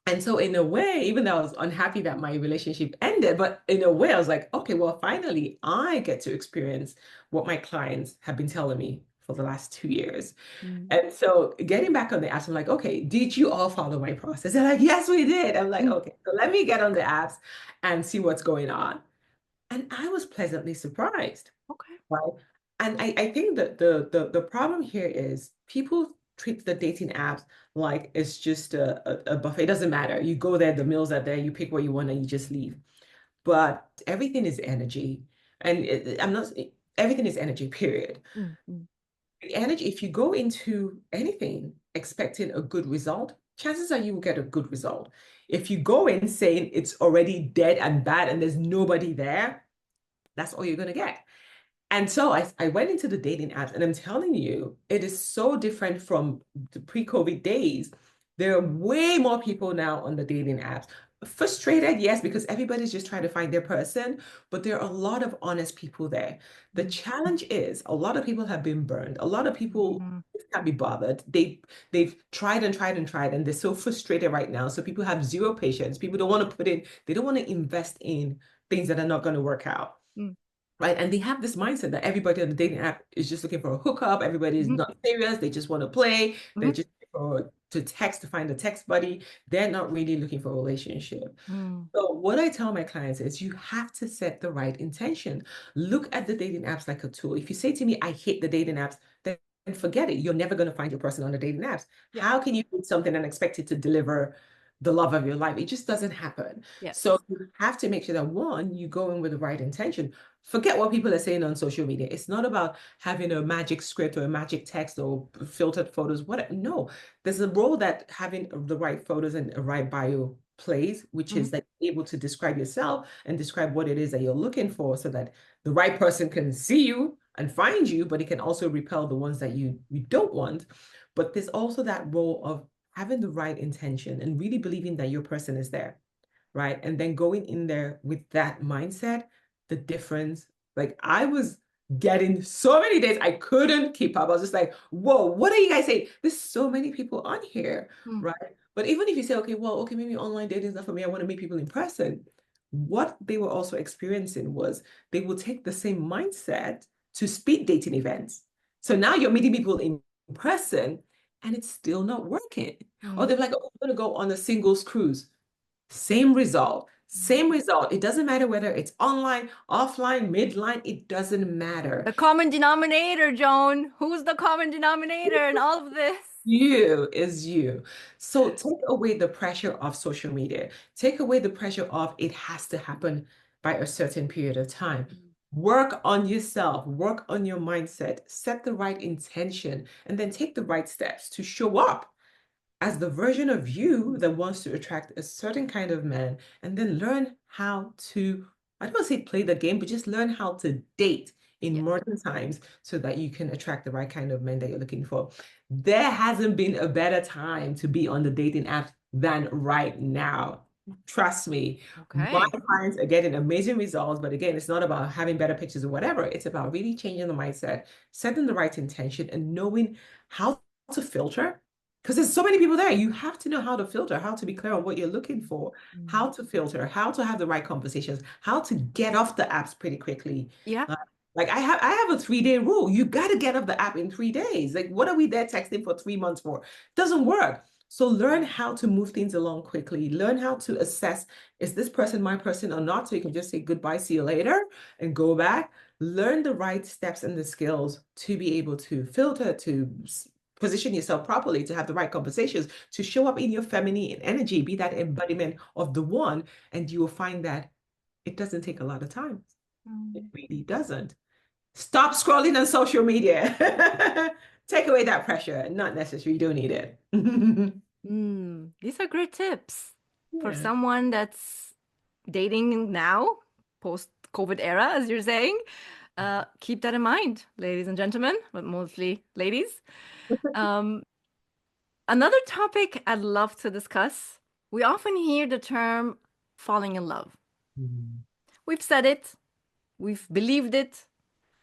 And so in a way, even though I was unhappy that my relationship ended, but in a way I was like, okay, well, finally I get to experience what my clients have been telling me for the last 2 years. mm, And so getting back on the apps, I'm like, okay, did you all follow my process? They're like, yes, we did. I'm like, mm. okay, so let me get on the apps and see what's going on. And I was pleasantly surprised, Okay. right? And I think that the problem here is people treat the dating apps like it's just a buffet. It doesn't matter. You go there, the meals are there, you pick what you want and you just leave. But everything is energy. And I'm not, everything is energy, period. Mm, mm, The energy, if you go into anything expecting a good result, chances are you will get a good result. If you go in saying it's already dead and bad and there's nobody there, that's all you're going to get. And so I went into the dating apps, and I'm telling you, it is so different from the pre-COVID days. There are way more people now on the dating apps. Frustrated, yes, because everybody's just trying to find their person, but there are a lot of honest people there. The mm, challenge is a lot of people have been burned. A lot of people mm, can't be bothered. They've tried and tried and tried, and they're so frustrated right now. So people have zero patience. People don't want to put in, they don't want to invest in things that are not going to work out, mm, right? And they have this mindset that everybody on the dating app is just looking for a hookup. Everybody is mhm, not serious. They just want to play. They're mhm, just looking to text to find a text buddy. They're not really looking for a relationship. mm, So what I tell my clients is you have to set the right intention. Look at the dating apps like a tool. If you say to me, I hate the dating apps, then forget it. You're never going to find your person on the dating apps. yeah. How can you do something and expect it to deliver the love of your life? It just doesn't happen. So Yes. you have to make sure that one, you go in with the right intention. Forget what people are saying on social media. It's not about having a magic script or a magic text or filtered photos. What? No, there's a role that having the right photos and a right bio plays, which Mhm, is that you're able to describe yourself and describe what it is that you're looking for so that the right person can see you and find you, but it can also repel the ones that you don't want. But there's also that role of having the right intention and really believing that your person is there, right? And then going in there with that mindset, the difference, like I was getting so many dates. I couldn't keep up. I was just like, whoa, what are you guys saying? There's so many people on here, Mm. right? But even if you say, okay, well, okay, maybe online dating is not for me. I want to meet people in person. What they were also experiencing was they will take the same mindset to speed dating events. So now you're meeting people in person and it's still not working. Or Mm. they're like, oh, I'm going to go on a singles cruise. Same result, same result. It doesn't matter whether it's online, offline, midline, it doesn't matter. The common denominator, Joan. Who's the common denominator in all of this? You is you. So take away the pressure of social media. Take away the pressure of it has to happen by a certain period of time. Work on yourself, work on your mindset, set the right intention, and then take the right steps to show up as the version of you that wants to attract a certain kind of man, and then learn how to, I don't want to say play the game, but just learn how to date in Yeah. modern times so that you can attract the right kind of men that you're looking for. There hasn't been a better time to be on the dating app than right now. Trust me, my Okay. clients are getting amazing results. But again, it's not about having better pictures or whatever. It's about really changing the mindset, setting the right intention, and knowing how to filter because there's so many people there. You have to know how to filter, how to be clear on what you're looking for, Mm. how to filter, how to have the right conversations, how to get off the apps pretty quickly. Yeah. Uh, like I have a 3-day rule. You got to get off the app in 3 days. Like, what are we there texting for 3 months for? Doesn't work. So learn how to move things along quickly. Learn how to assess, is this person my person or not? So you can just say goodbye, see you later, and go back. Learn the right steps and the skills to be able to filter, to position yourself properly, to have the right conversations, to show up in your feminine energy, be that embodiment of the one, and you will find that it doesn't take a lot of time. It Mm. really doesn't. Stop scrolling on social media. Take away that pressure. Not necessary. You don't need it. These are great tips for Yeah. someone that's dating now, post-COVID era, as you're saying. Keep that in mind, ladies and gentlemen, but mostly ladies. Um, Another topic I'd love to discuss. We often hear the term falling in love. Mhm. We've said it, we've believed it,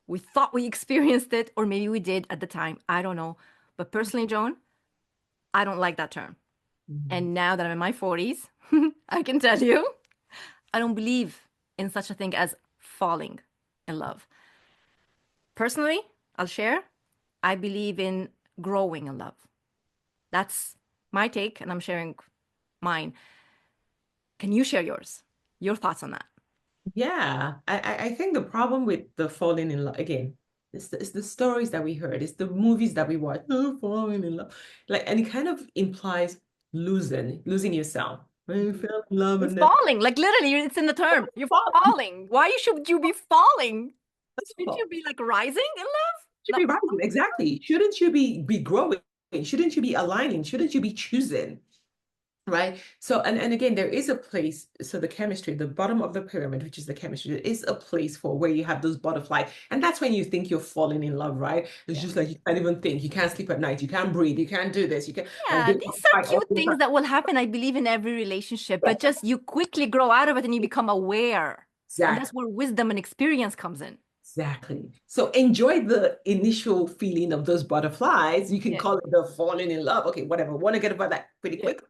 we thought we experienced it, or maybe we did at the time. I don't know. But personally, Joan, I don't like that term. Mhm. And now that I'm in my 40s, I can tell you, I don't believe in such a thing as falling in love. Personally, I'll share, I believe in growing in love. That's my take, and I'm sharing mine. Can you share yours? Your thoughts on that? Yeah, I think the problem with the falling in love again, it's the stories that we heard, it's the movies that we watch, oh, falling in love. Like, and it kind of implies losing yourself. When you fell in love You're and then falling, like literally, it's in the term. You're fall, falling. Why should you be falling? that's Shouldn't you fall. be like rising in love? Should Not be rising, exactly. Shouldn't you be growing? Shouldn't you be aligning? Shouldn't you be choosing? Right. So, and again, there is a place. So the chemistry, the bottom of the pyramid, which is the chemistry, there is a place for where you have those butterflies. And that's when you think you're falling in love, right? It's yeah. just like you can't even think, you can't sleep at night, you can't breathe, you can't do this, you can't like Yeah, they these are fight all cute the things time. that will happen, I believe, in every relationship, but just you quickly grow out of it and you become aware. And that's Exactly. where wisdom and experience comes in. Exactly. So enjoy the initial feeling of those butterflies. You can Yeah. call it the falling in love. Okay, whatever. Want to get about that pretty Yeah. quick.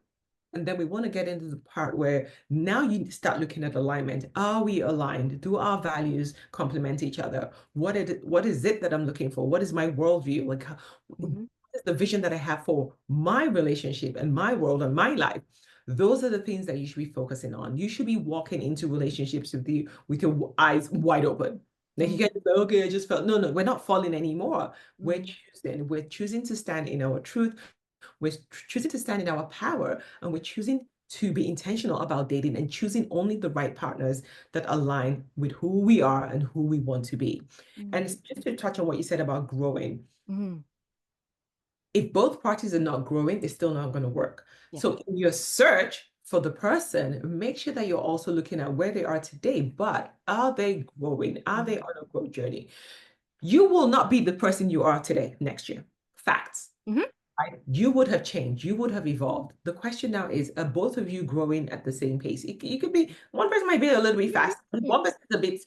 And then we want to get into the part where now you start looking at alignment. Are we aligned? Do our values complement each other? What is it that I'm looking for? What is my worldview? Like, what Mhm. is the vision that I have for my relationship and my world and my life? Those are the things that you should be focusing on. You should be walking into relationships with your eyes wide open. Like you Mhm. can't say, okay, I just felt no, we're not falling anymore. Mhm. We're choosing to stand in our truth. We're choosing to stand in our power, and we're choosing to be intentional about dating and choosing only the right partners that align with who we are and who we want to be. And Mhm. just to touch on what you said about growing, Mhm. if both parties are not growing, it's still not going to work. Yeah. So in your search for the person, make sure that you're also looking at where they are today, but are they growing? Are they Mhm. on a growth journey? You will not be the person you are today next year. Facts. Mhm. Right? You would have changed, you would have evolved. The question now is, are both of you growing at the same pace? You could be, one person might be a little bit fast, and Mhm. one person is a bit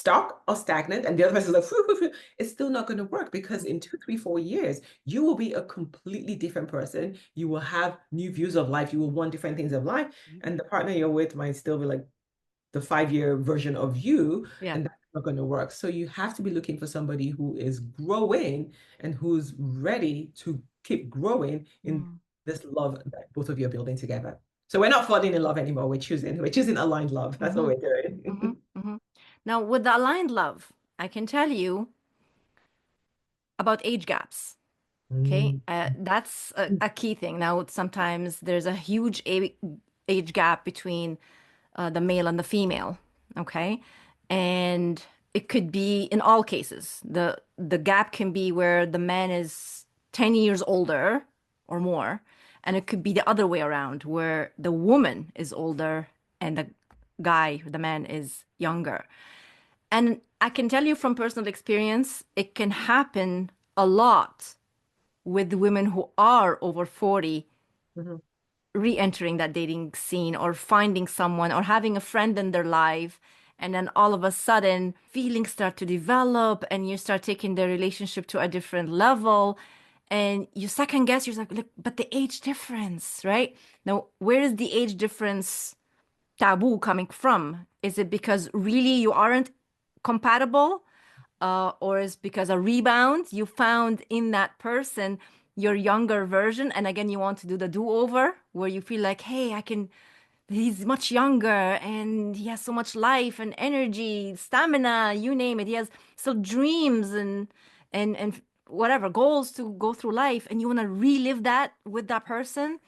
stuck or stagnant, and the other person is like, it's still not going to work because in 2, 3, 4 years, you will be a completely different person. You will have new views of life. You will want different things of life. And the partner you're with might still be like the 5 year version of you, Yeah. and that's not going to work. So you have to be looking for somebody who is growing and who's ready to keep growing in Mm. this love that both of you are building together. So we're not falling in love anymore. We're choosing aligned love. That's what Mm-hmm. we're Mm-hmm. doing. Mm-hmm. Now, with the aligned love, I can tell you about age gaps. Okay, Mm. that's a key thing. Now, sometimes there's a huge age gap between the male and the female. Okay, and it could be in all cases. The gap can be where the man is 10 years older or more, and it could be the other way around, where the woman is older and the guy, the man, is younger. And I can tell you from personal experience, it can happen a lot with women who are over 40 Mhm. re-entering that dating scene or finding someone or having a friend in their life, and then all of a sudden feelings start to develop and you start taking the relationship to a different level, and you second guess. You're like, look, but the age difference, right? Now, where is the age difference taboo coming from? Is it because really you aren't compatible? Or is because a rebound you found in that person your younger version, and again you want to do the do-over where you feel like, hey, I can, he's much younger and he has so much life and energy, stamina, you name it. He has so dreams and whatever goals to go through life, and you want to relive that with that person?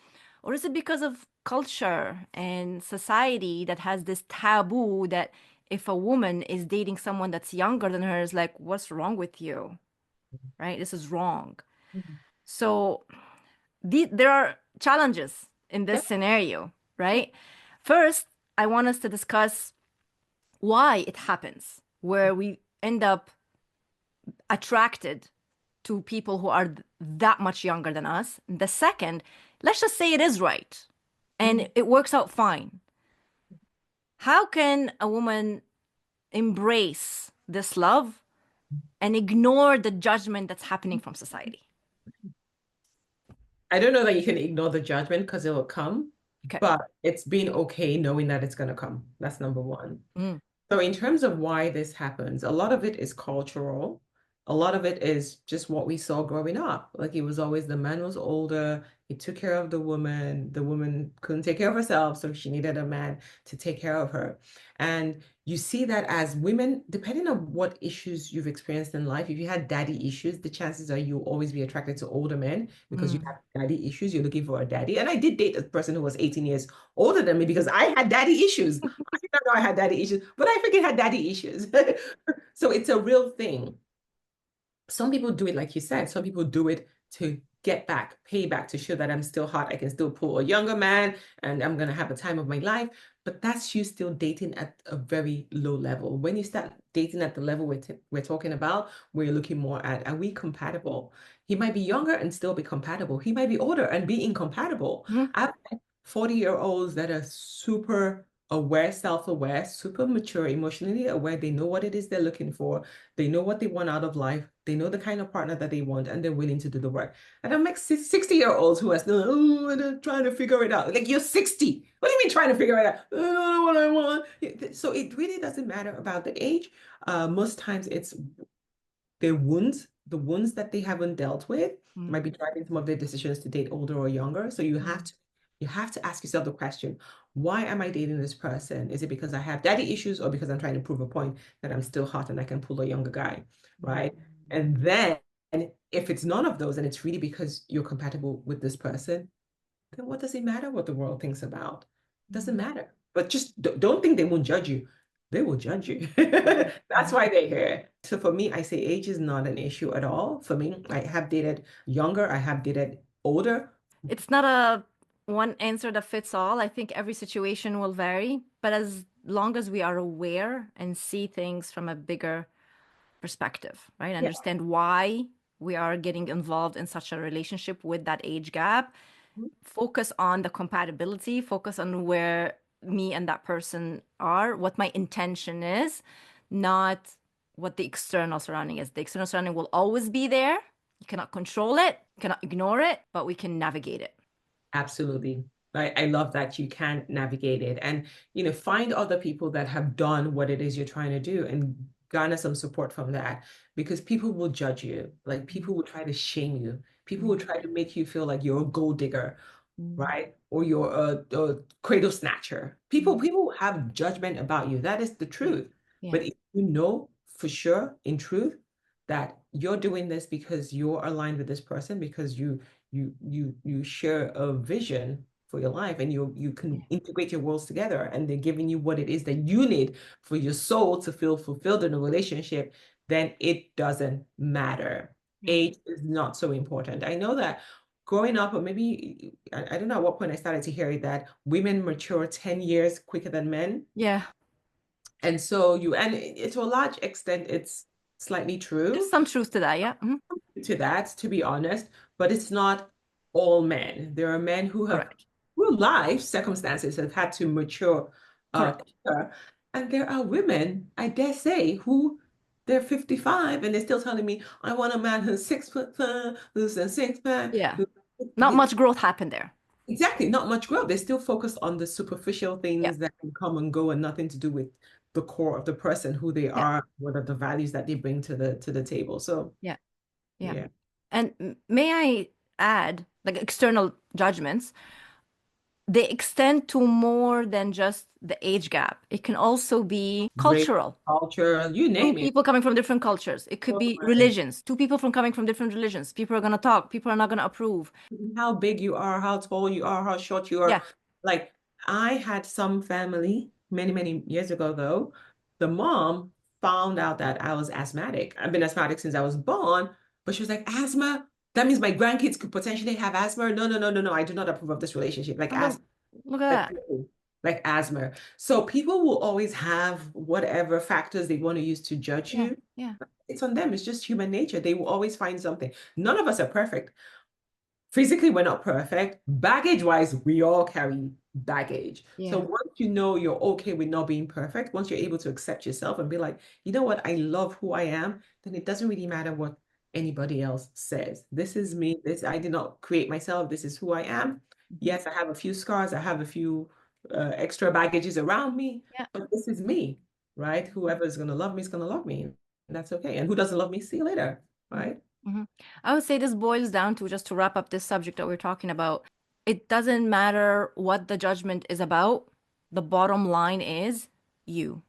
Or is it because of culture and society that has this taboo that if a woman is dating someone that's younger than her, is like, what's wrong with you? Right? This is wrong. Mhm. So there are challenges in Yeah, this scenario, yeah. right? First, I want us to discuss why it happens, where we end up attracted to people who are that much younger than us. The second, let's just say it is right and Mhm. it works out fine. How can a woman embrace this love and ignore the judgment that's happening from society? I don't know that you can ignore the judgment because it will come, Okay. but it's being okay knowing that it's going to come. That's number one. Mm, So, in terms of why this happens, a lot of it is cultural. A lot of it is just what we saw growing up. Like it was always the man was older, he took care of the woman. The woman couldn't take care of herself, so she needed a man to take care of her. And you see that as women, depending on what issues you've experienced in life, if you had daddy issues, the chances are you'll always be attracted to older men because you mm, have daddy issues. You're looking for a daddy. And I did date a person who was 18 years older than me because I had daddy issues. I did not know I had daddy issues, but I freaking had daddy issues. So it's a real thing. Some people do it like you said. Some people do it to get back, pay back, to show that I'm still hot. I can still pull a younger man and I'm going to have a time of my life. But that's you still dating at a very low level. When you start dating at the level we're talking about, we're looking more at, are we compatible? He might be younger and still be compatible. He might be older and be incompatible. mm, I've met 40-year-olds that are super aware, self-aware, super mature, emotionally aware. They know what it is they're looking for. They know what they want out of life. They know the kind of partner that they want, and they're willing to do the work. And I make 60-year-olds who are still, oh, I'm trying to figure it out. Like, you're 60. What do you mean trying to figure it out? I don't know what I want. So it really doesn't matter about the age. Most times it's their wounds, the wounds that they haven't dealt with might mm, be driving some of their decisions to date older or younger. So mm, you have to ask yourself the question, why am I dating this person? Is it because I have daddy issues or because I'm trying to prove a point that I'm still hot and I can pull a younger guy, mm, right? And then if it's none of those and it's really because you're compatible with this person, then what does it matter what the world thinks about? Doesn't mm, matter. But just don't think they won't judge you. They will judge you. mm, That's mm. why they're here. So for me, I say age is not an issue at all. For me, I have dated younger, I have dated older. It's not a one answer that fits all. I think every situation will vary, but as long as we are aware and see things from a bigger perspective, right? Yeah. Understand why we are getting involved in such a relationship with that age gap. Focus on the compatibility, focus on where me and that person are, what my intention is, not what the external surrounding is. The external surrounding will always be there. You cannot control it, you cannot ignore it, but we can navigate it. Absolutely. I love that you can navigate it and, find other people that have done what it is you're trying to do and garner some support from that because people will judge you. Like people will try to shame you. People will try to make you feel like you're a gold digger, Mm. right? Or you're a cradle snatcher. People, Mm. people have judgment about you. That is the Yeah. truth. Yeah. But if you know for sure, in truth, that you're doing this because you're aligned with this person, because you share a vision for your life and you Yeah. can integrate your worlds together and they're giving you what it is that you need for your soul to feel fulfilled in a relationship, then it doesn't matter. Yeah. Age is not so important. I know that growing up, or maybe I don't know at what point I started to hear that women mature 10 years quicker than men. Yeah. And so to a large extent, it's slightly There's true some truth to that. Yeah. Mhm. to that, to be honest, but it's not all men. There are men who have, Correct. through life circumstances, have had to mature Correct. quicker. And there are women, I dare say, who they're 55 and they're still telling me, I want a man who's 6 foot, who's a six pack, Yeah. who Not much growth happened there. exactly, not much growth. They're still focused on the superficial Yeah. things that can come and go and nothing to do with the core of the person, who they Yeah. are, what are the values that they bring to the table. So Yeah. Yeah. yeah, And may I add, like external judgments, they extend to more than just the age gap. It can also be race, cultural. culture, you Two name it. people coming from different cultures. It could be religions. Two people from coming from different religions. People are going to talk. People are not going to approve. How big you are, how tall you are, how short you are. Yeah. Like I had some family many, many years ago, though. The mom found out that I was asthmatic. I've been asthmatic since I was born, but she was like, asthma? That means my grandkids could potentially have asthma. No, no, no, no, no. I do not approve of this relationship. Like Oh, look, asthma, look at like, that. like asthma. So people will always have whatever factors they want to use to judge Yeah. you. Yeah. It's on them. It's just human nature. They will always find something. None of us are perfect. Physically, we're not perfect. Baggage wise, we all carry baggage. So Yeah. once you know you're okay with not being perfect, once you're able to accept yourself and be like, you know what, I love who I am, then it doesn't really matter what anybody else says. This is me. This I did not create myself. This is who I am. Mhm. Yes, I have a few scars. I have a few extra baggages around me, Yeah. but this is me, right? Whoever is going to love me is going to love me. And that's okay. And who doesn't love me, see you later, right? Mm-hmm. I would say this boils down to, just to wrap up this subject that we're talking about, it doesn't matter what the judgment is about. The bottom line is you.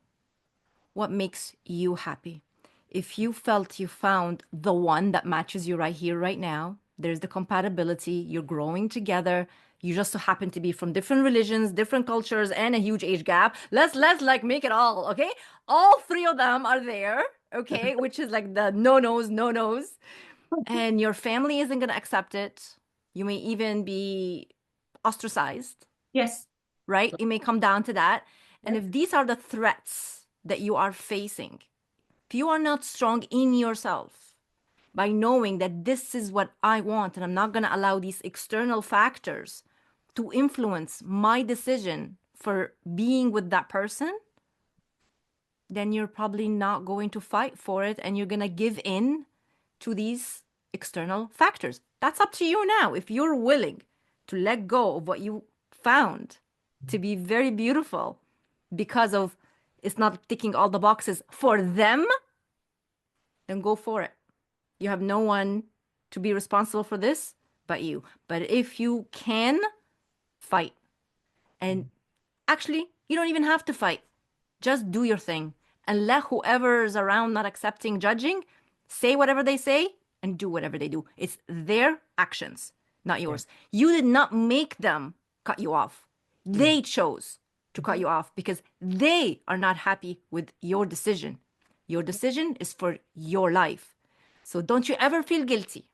What makes you happy? If you felt you found the one that matches you right here, right now, there's the compatibility, you're growing together. You just so happen to be from different religions, different cultures, and a huge age gap. Let's like make it all, okay? All three of them are there, okay? Which is like the no-nos, no-nos. And your family isn't gonna accept it. You may even be ostracized, Yes. right? It may come down to that. And Yep. if these are the threats that you are facing, if you are not strong in yourself by knowing that this is what I want and I'm not going to allow these external factors to influence my decision for being with that person, then you're probably not going to fight for it and you're going to give in to these external factors. That's up to you now. If you're willing to let go of what you found to be very beautiful because of it's not ticking all the boxes for them, then go for it. You have no one to be responsible for this but you. But if you can, fight. And actually, you don't even have to fight. Just do your thing and let whoever's around not accepting, judging, say whatever they say and do whatever they do. It's their actions, not Yeah. yours. You did not make them cut you off. Yeah. They chose to cut you off because they are not happy with your decision. Your decision is for your life. So don't you ever feel guilty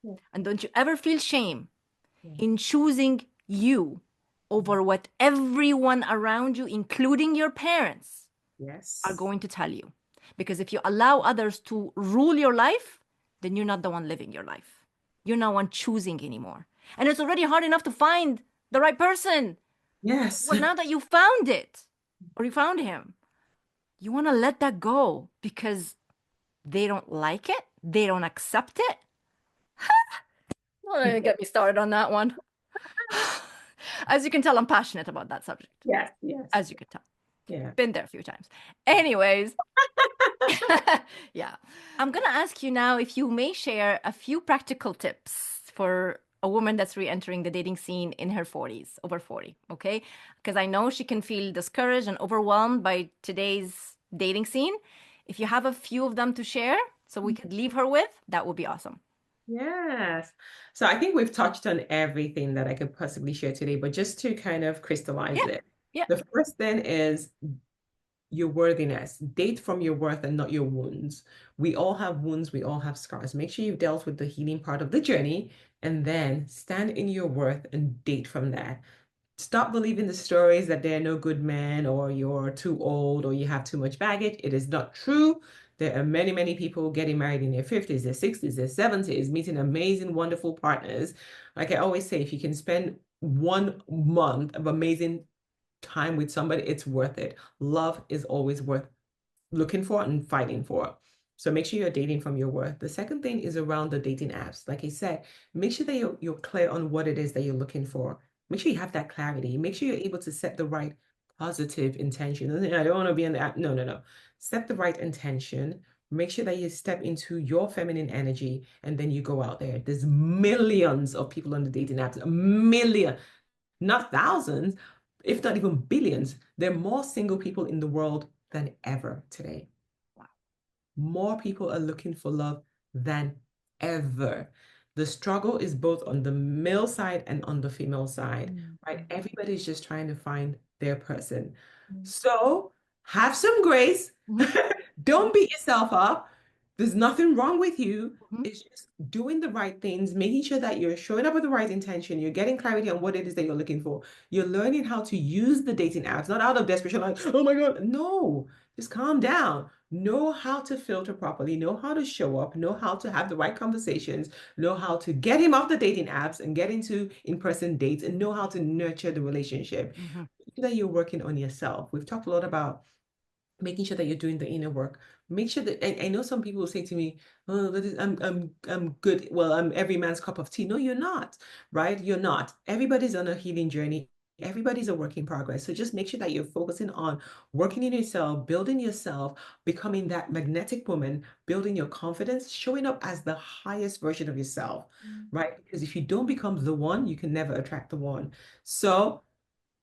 Yeah. and don't you ever feel shame Yeah. in choosing you over what everyone around you, including your parents, are Yes. going to tell you. Because if you allow others to rule your life, then you're not the one living your life. You're not one choosing anymore. And it's already hard enough to find the right person. Yes. Well, now that you found it or you found him, you want to let that go because they don't like it, they don't accept it. Don't even get me started on that one. As you can tell, I'm passionate about that subject, Yes, yes, as you can tell. yeah. Been there a few times. Anyways, yeah. I'm gonna ask you now if you may share a few practical tips for a woman that's re-entering the dating scene in her 40s, over 40, okay? Because I know she can feel discouraged and overwhelmed by today's dating scene. If you have a few of them to share, so we could leave her with, that would be awesome. Yes. So I think we've touched on everything that I could possibly share today, but just to kind of crystallize Yeah, it, yeah. the first thing is your worthiness. Date from your worth and not your wounds. We all have wounds, we all have scars. Make sure you've dealt with the healing part of the journey and then stand in your worth and date from there. Stop believing the stories that there are no good men or you're too old or you have too much baggage. It is not true. There are many, many people getting married in their 50s, their 60s, their 70s, meeting amazing, wonderful partners. Like I always say, if you can spend 1 month of amazing time with somebody, it's worth it. Love is always worth looking for and fighting for. So make sure you're dating from your worth. The second thing is around the dating apps. Like I said, make sure that you're clear on what it is that you're looking for. Make sure you have that clarity. Make sure you're able to set the right positive intention. I don't want to be in the app. No, no, no. Set the right intention. Make sure that you step into your feminine energy and then you go out there. There's millions of people on the dating apps, a million, not thousands, if not even billions. There are more single people in the world than ever today. Wow. More people are looking for love than ever. The struggle is both on the male side and on the female side, right? Mm-hmm. Everybody's just trying to find their person. Mm-hmm. So have some grace. Don't beat yourself up. There's nothing wrong with you. Mm-hmm. It's just doing the right things, making sure that you're showing up with the right intention. You're getting clarity on what it is that you're looking for. You're learning how to use the dating apps, not out of desperation, like, oh my God. No, just calm down. Know how to filter properly, know how to show up, know how to have the right conversations, know how to get him off the dating apps and get into in-person dates, and know how to nurture the relationship. Mm-hmm. That you're working on yourself. We've talked a lot about making sure that you're doing the inner work. Make sure that I know some people will say to me, "Oh, I'm good. Well, I'm every man's cup of tea." No, you're not, right? You're not. Everybody's on a healing journey. Everybody's a work in progress. So just make sure that you're focusing on working in yourself, becoming that magnetic woman, building your confidence, showing up as the highest version of yourself, right? Because if you don't become the one, you can never attract the one. So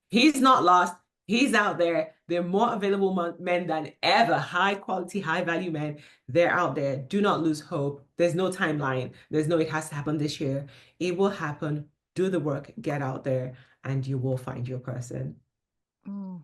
he's not lost. He's out there. There are more available men than ever. High quality, high value men. They're out there. Do not lose hope. There's no timeline. There's no, it has to happen this year. It will happen. Do the work, get out there, and you will find your person. Mm.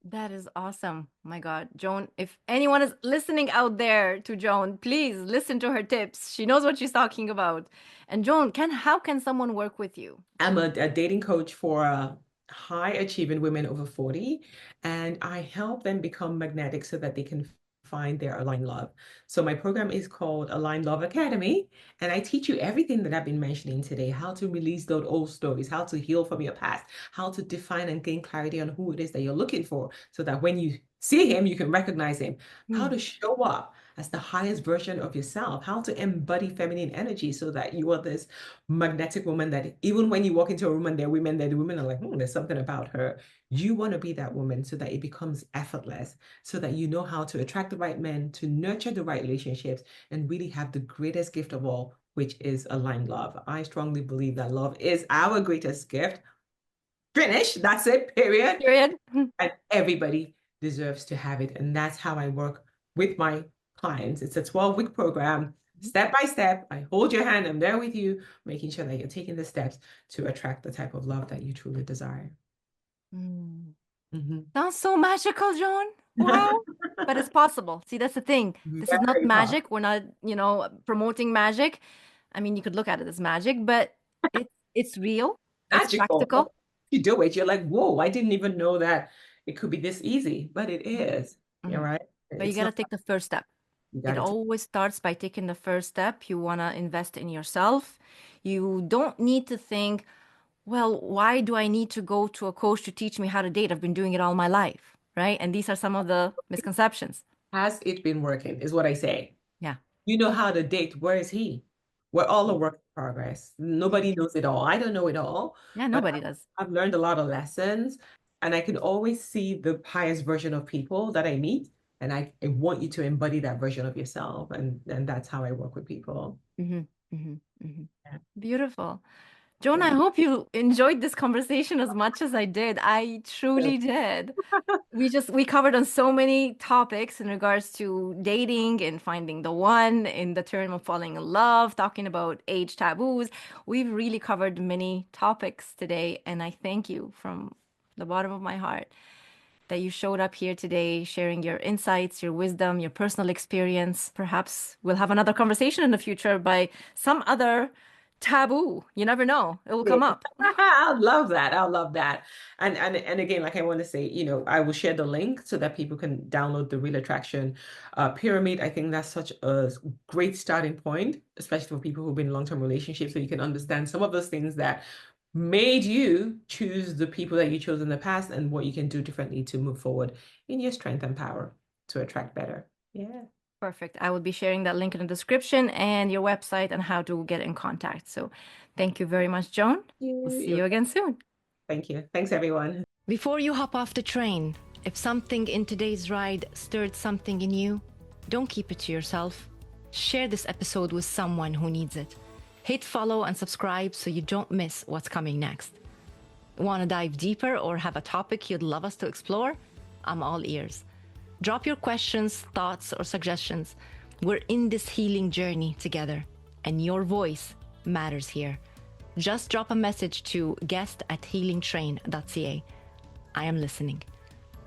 That is awesome. My God, Joan, if anyone is listening out there to Joan, please listen to her tips. She knows what she's talking about. And Joan, how can someone work with you? I'm a dating coach for high achieving women over 40, and I help them become magnetic so that they can find their aligned love. So my program is called Aligned Love Academy, and I teach you everything that I've been mentioning today, how to release those old stories, how to heal from your past, how to define and gain clarity on who it is that you're looking for, so that when you see him, you can recognize him, how Hmm. to show up as the highest version of yourself, how to embody feminine energy so that you are this magnetic woman that even when you walk into a room and there are women there, the women are like, there's something about her. You want to be that woman so that it becomes effortless, so that you know how to attract the right men, to nurture the right relationships, and really have the greatest gift of all, which is aligned love. I strongly believe that love is our greatest gift. Finish. That's it, period. Period. And everybody deserves to have it. And that's how I work with my clients. It's a 12-week program, step by step. I hold your hand, I'm there with you, making sure that you're taking the steps to attract the type of love that you truly desire. Mm. Mhm. Sounds so magical, Joan. Wow. But it's possible. See, that's the thing. This is not Very magic. powerful. We're not, promoting magic. I mean, you could look at it as magic, but it's real. It's Magical. practical. You do it, you're like, whoa, I didn't even know that it could be this easy, but it is. You're Mhm. right. But you It's got to not, take the first step. you got It to take. always starts by taking the first step. You want to invest in yourself. You don't need to think, well, why do I need to go to a coach to teach me how to date? I've been doing it all my life. right? And these are some of the misconceptions. Has it been working, is what I say. Yeah. You know how to date. Where is he? We're all a work in progress. Nobody knows it all. I don't know it all, Yeah, but nobody does. I've learned a lot of lessons, and I can always see the highest version of people that I meet. And I want you to embody that version of yourself. And that's how I work with people. Hmm. Hmm. Hmm. Yeah. Beautiful. Joan, I Yeah. hope you enjoyed this conversation as much as I did. I truly did. We covered on so many topics in regards to dating and finding the one, in the term of falling in love, talking about age taboos. We've really covered many topics today, and I thank you from the bottom of my heart that you showed up here today, sharing your insights, your wisdom, your personal experience. Perhaps we'll have another conversation in the future by some other taboo. You never know, it will Yeah. come up. I love that. I love that. And again, like I want to say, I will share the link so that people can download the Real Attraction pyramid. I think that's such a great starting point, especially for people who've been in long-term relationships, so you can understand some of those things that made you choose the people that you chose in the past and what you can do differently to move forward in your strength and power to attract better. Yeah. Perfect. I will be sharing that link in the description and your website and how to get in contact. So thank you very much, Joan. We'll see you again soon. Thank you. Thanks, everyone. Before you hop off the train, if something in today's ride stirred something in you, don't keep it to yourself. Share this episode with someone who needs it. Hit follow and subscribe so you don't miss what's coming next. Want to dive deeper or have a topic you'd love us to explore? I'm all ears. Drop your questions, thoughts, or suggestions. We're in this healing journey together, and your voice matters here. Just drop a message to guest@healingtrain.ca. I am listening.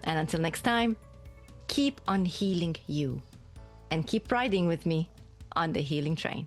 And until next time, keep on healing you and keep riding with me on the healing train.